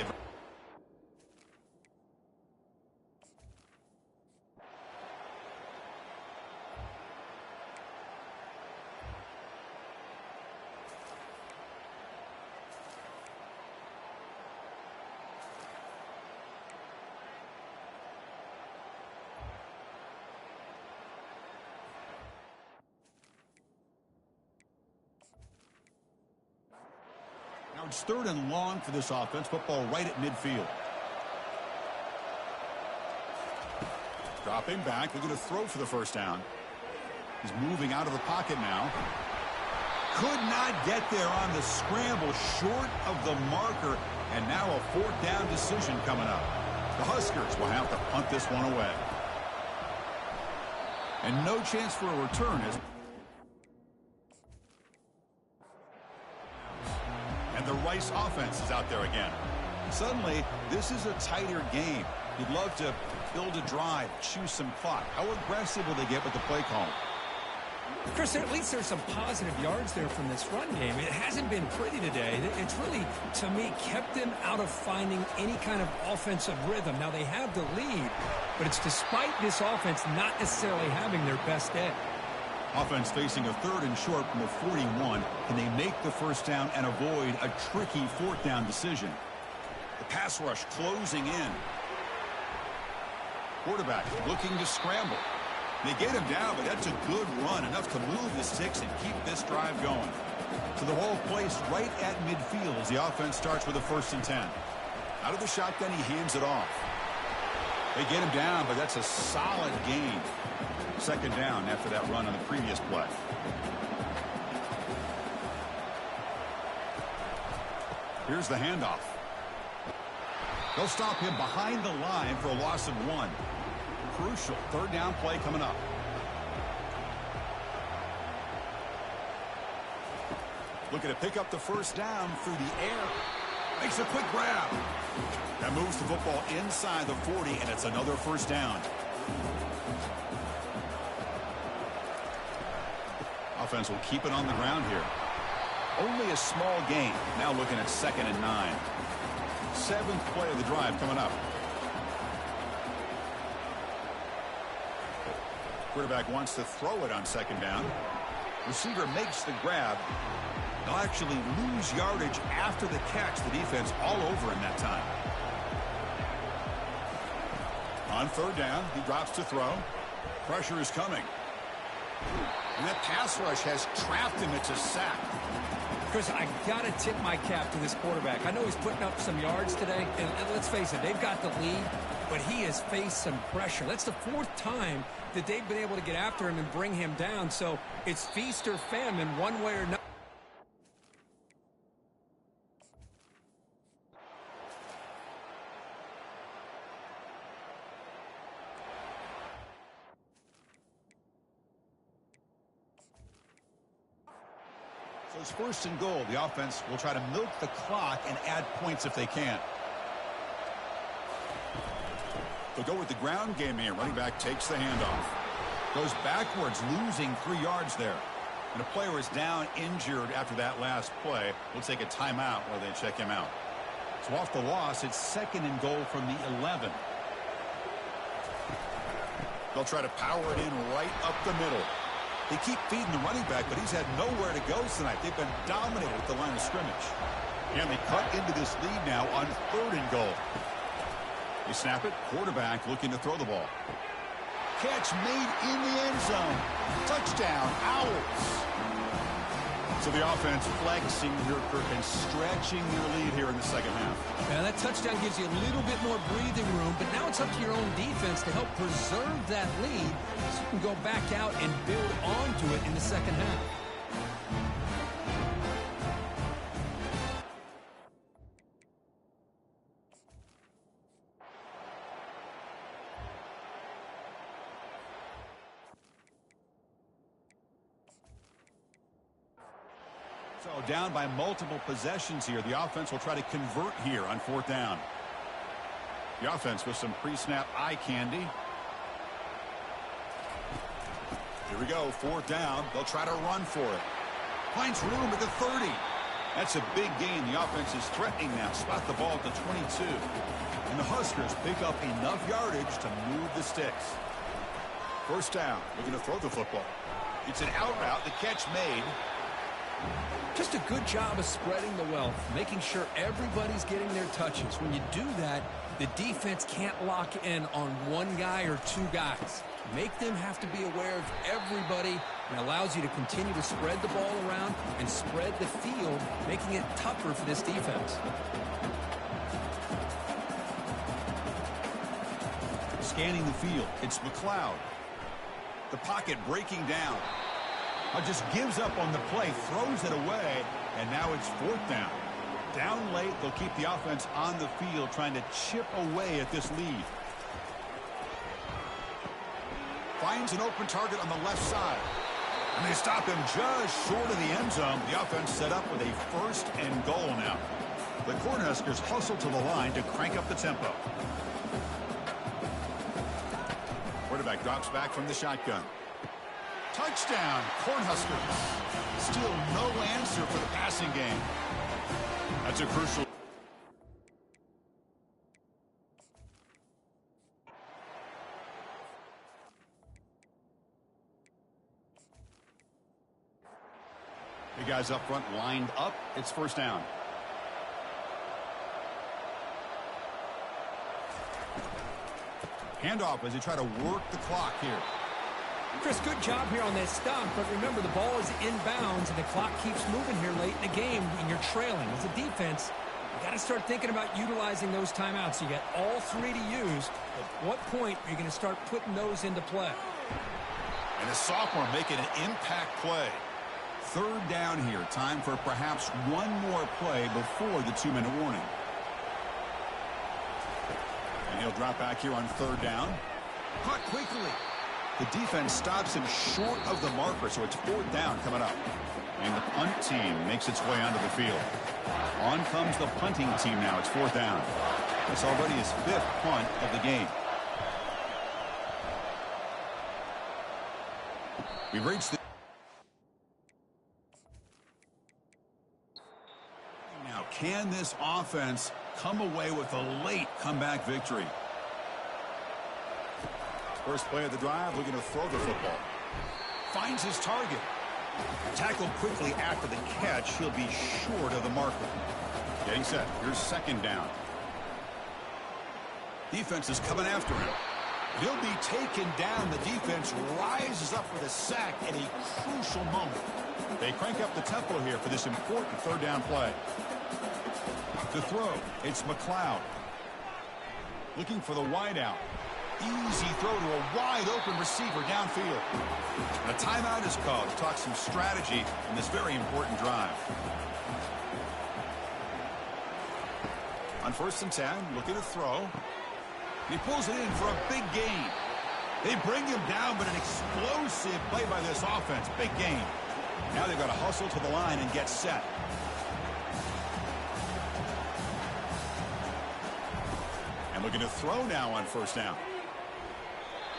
Now it's 3rd and long for this offense. Football right at midfield. Dropping back. They're going to throw for the first down. He's moving out of the pocket now. Could not get there on the scramble, short of the marker. And now a 4th down decision coming up. The Huskers will have to punt this one away. And no chance for a return as the Rice offense is out there again. Suddenly, this is a tighter game. You'd love to build a drive, choose some clock. How aggressive will they get with the play call? Chris, at least there's some positive yards there from this run game. It hasn't been pretty today. It's really, to me, kept them out of finding any kind of offensive rhythm. Now, they have the lead, but it's despite this offense not necessarily having their best day. Offense facing a 3rd and short from the 41. Can they make the first down and avoid a tricky 4th down decision? The pass rush closing in. Quarterback looking to scramble. They get him down, but that's a good run, enough to move the sticks and keep this drive going. So the whole place right at midfield as the offense starts with a 1st and 10. Out of the shotgun, he hands it off. They get him down, but that's a solid gain. 2nd down after that run on the previous play. Here's the handoff. They'll stop him behind the line for a loss of 1. Crucial 3rd down play coming up. Looking to pick up the first down through the air. Makes a quick grab. That moves the football inside the 40, and it's another first down. Offense will keep it on the ground here. Only a small gain. Now looking at 2nd and 9. 7th play of the drive coming up. Quarterback wants to throw it on 2nd down. Receiver makes the grab. They'll actually lose yardage after the catch. The defense all over him that time. On 3rd down, he drops to throw. Pressure is coming. And that pass rush has trapped him. It's a sack. Chris, I got to tip my cap to this quarterback. I know he's putting up some yards today, and let's face it, they've got the lead, but he has faced some pressure. That's the 4th time that they've been able to get after him and bring him down, so it's feast or famine one way or another. So it's 1st and goal. The offense will try to milk the clock and add points if they can. They'll go with the ground game here. Running back takes the handoff. Goes backwards, losing 3 yards there. And a player is down injured after that last play. We'll take a timeout while they check him out. So off the loss, it's 2nd and goal from the 11. They'll try to power it in right up the middle. They keep feeding the running back, but he's had nowhere to go tonight. They've been dominated at the line of scrimmage. And they cut into this lead now on 3rd and goal. They snap it. Quarterback looking to throw the ball. Catch made in the end zone. Touchdown, Owls. So the offense flexing here, Kirk, and stretching their lead here in the 2nd half. Now that touchdown gives you a little bit more breathing room, but now it's up to your own defense to help preserve that lead so you can go back out and build onto it in the 2nd half. So down by multiple possessions here. The offense will try to convert here on 4th down. The offense with some pre-snap eye candy. Here we go, 4th down. They'll try to run for it. Finds room at the 30. That's a big gain. The offense is threatening now. Spot the ball at the 22. And the Huskers pick up enough yardage to move the sticks. 1st down. Looking to throw the football. It's an out route. The catch made. Just a good job of spreading the wealth, making sure everybody's getting their touches. When you do that, the defense can't lock in on one guy or 2 guys. Make them have to be aware of everybody, and allows you to continue to spread the ball around and spread the field, making it tougher for this defense. Scanning the field, it's McLeod. The pocket breaking down. Just gives up on the play, throws it away, and now it's 4th down. Down late, they'll keep the offense on the field, trying to chip away at this lead. Finds an open target on the left side. And they stop him just short of the end zone. The offense set up with a 1st and goal now. The Cornhuskers hustle to the line to crank up the tempo. Quarterback drops back from the shotgun. Touchdown, Cornhuskers. Still no answer for the passing game. That's a crucial. The guys up front lined up. It's 1st down. Handoff as they try to work the clock here. Chris, good job here on that stop, but remember the ball is inbounds and the clock keeps moving here late in the game and you're trailing. As a defense, you got to start thinking about utilizing those timeouts. You got all 3 to use. At what point are you going to start putting those into play? And a sophomore making an impact play. 3rd down here. Time for perhaps one more play before the 2-minute warning. And he'll drop back here on 3rd down. Caught quickly. The defense stops him short of the marker, so it's 4th down coming up. And the punt team makes its way onto the field. On comes the punting team now. It's 4th down. It's already his 5th punt of the game. We've reached the... Now, can this offense come away with a late comeback victory? First play of the drive, looking to throw the football. Finds his target. Tackled quickly after the catch. He'll be short of the marker. Getting set. Here's 2nd down. Defense is coming after him. He'll be taken down. The defense rises up for the sack at a crucial moment. They crank up the tempo here for this important 3rd down play. To throw, it's McLeod. Looking for the wideout. Easy throw to a wide-open receiver downfield. And a timeout is called to talk some strategy in this very important drive. On 1st and 10, looking to throw. He pulls it in for a big gain. They bring him down, but an explosive play by this offense. Big gain. Now they've got to hustle to the line and get set. And looking to throw now on 1st down.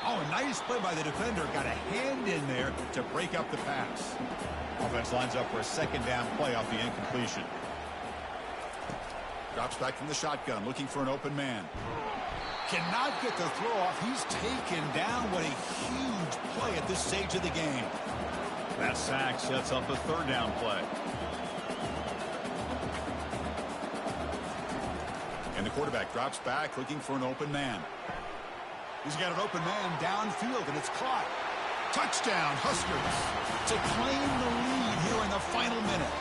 Oh, a nice play by the defender. Got a hand in there to break up the pass. Offense lines up for a 2nd down play off the incompletion. Drops back from the shotgun, looking for an open man. Cannot get the throw off. He's taken down. What a huge play at this stage of the game. That sack sets up a 3rd down play. And the quarterback drops back, looking for an open man. He's got an open man downfield, and it's caught. Touchdown, Huskers, to claim the lead here in the final minute.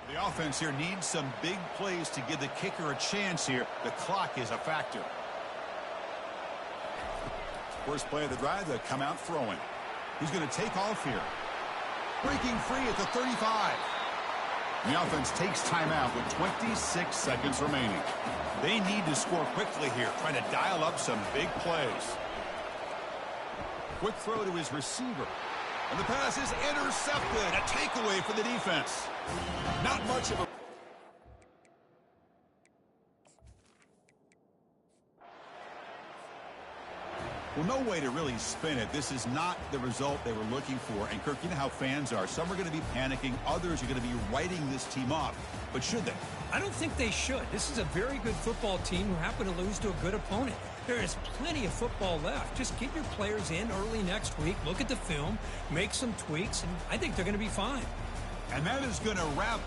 The offense here needs some big plays to give the kicker a chance here. The clock is a factor. First play of the drive, they come out throwing. He's going to take off here. Breaking free at the 35. The offense takes timeout with 26 seconds remaining. They need to score quickly here, trying to dial up some big plays. Quick throw to his receiver. And the pass is intercepted. A takeaway for the defense. Not much of a... Well, no way to really spin it. This is not the result they were looking for. And, Kirk, you know how fans are. Some are going to be panicking. Others are going to be writing this team off. But should they? I don't think they should. This is a very good football team who happen to lose to a good opponent. There is plenty of football left. Just get your players in early next week, look at the film, make some tweaks, and I think they're going to be fine. And that is going to wrap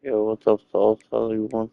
Yo, what's up, Saul? How's everyone?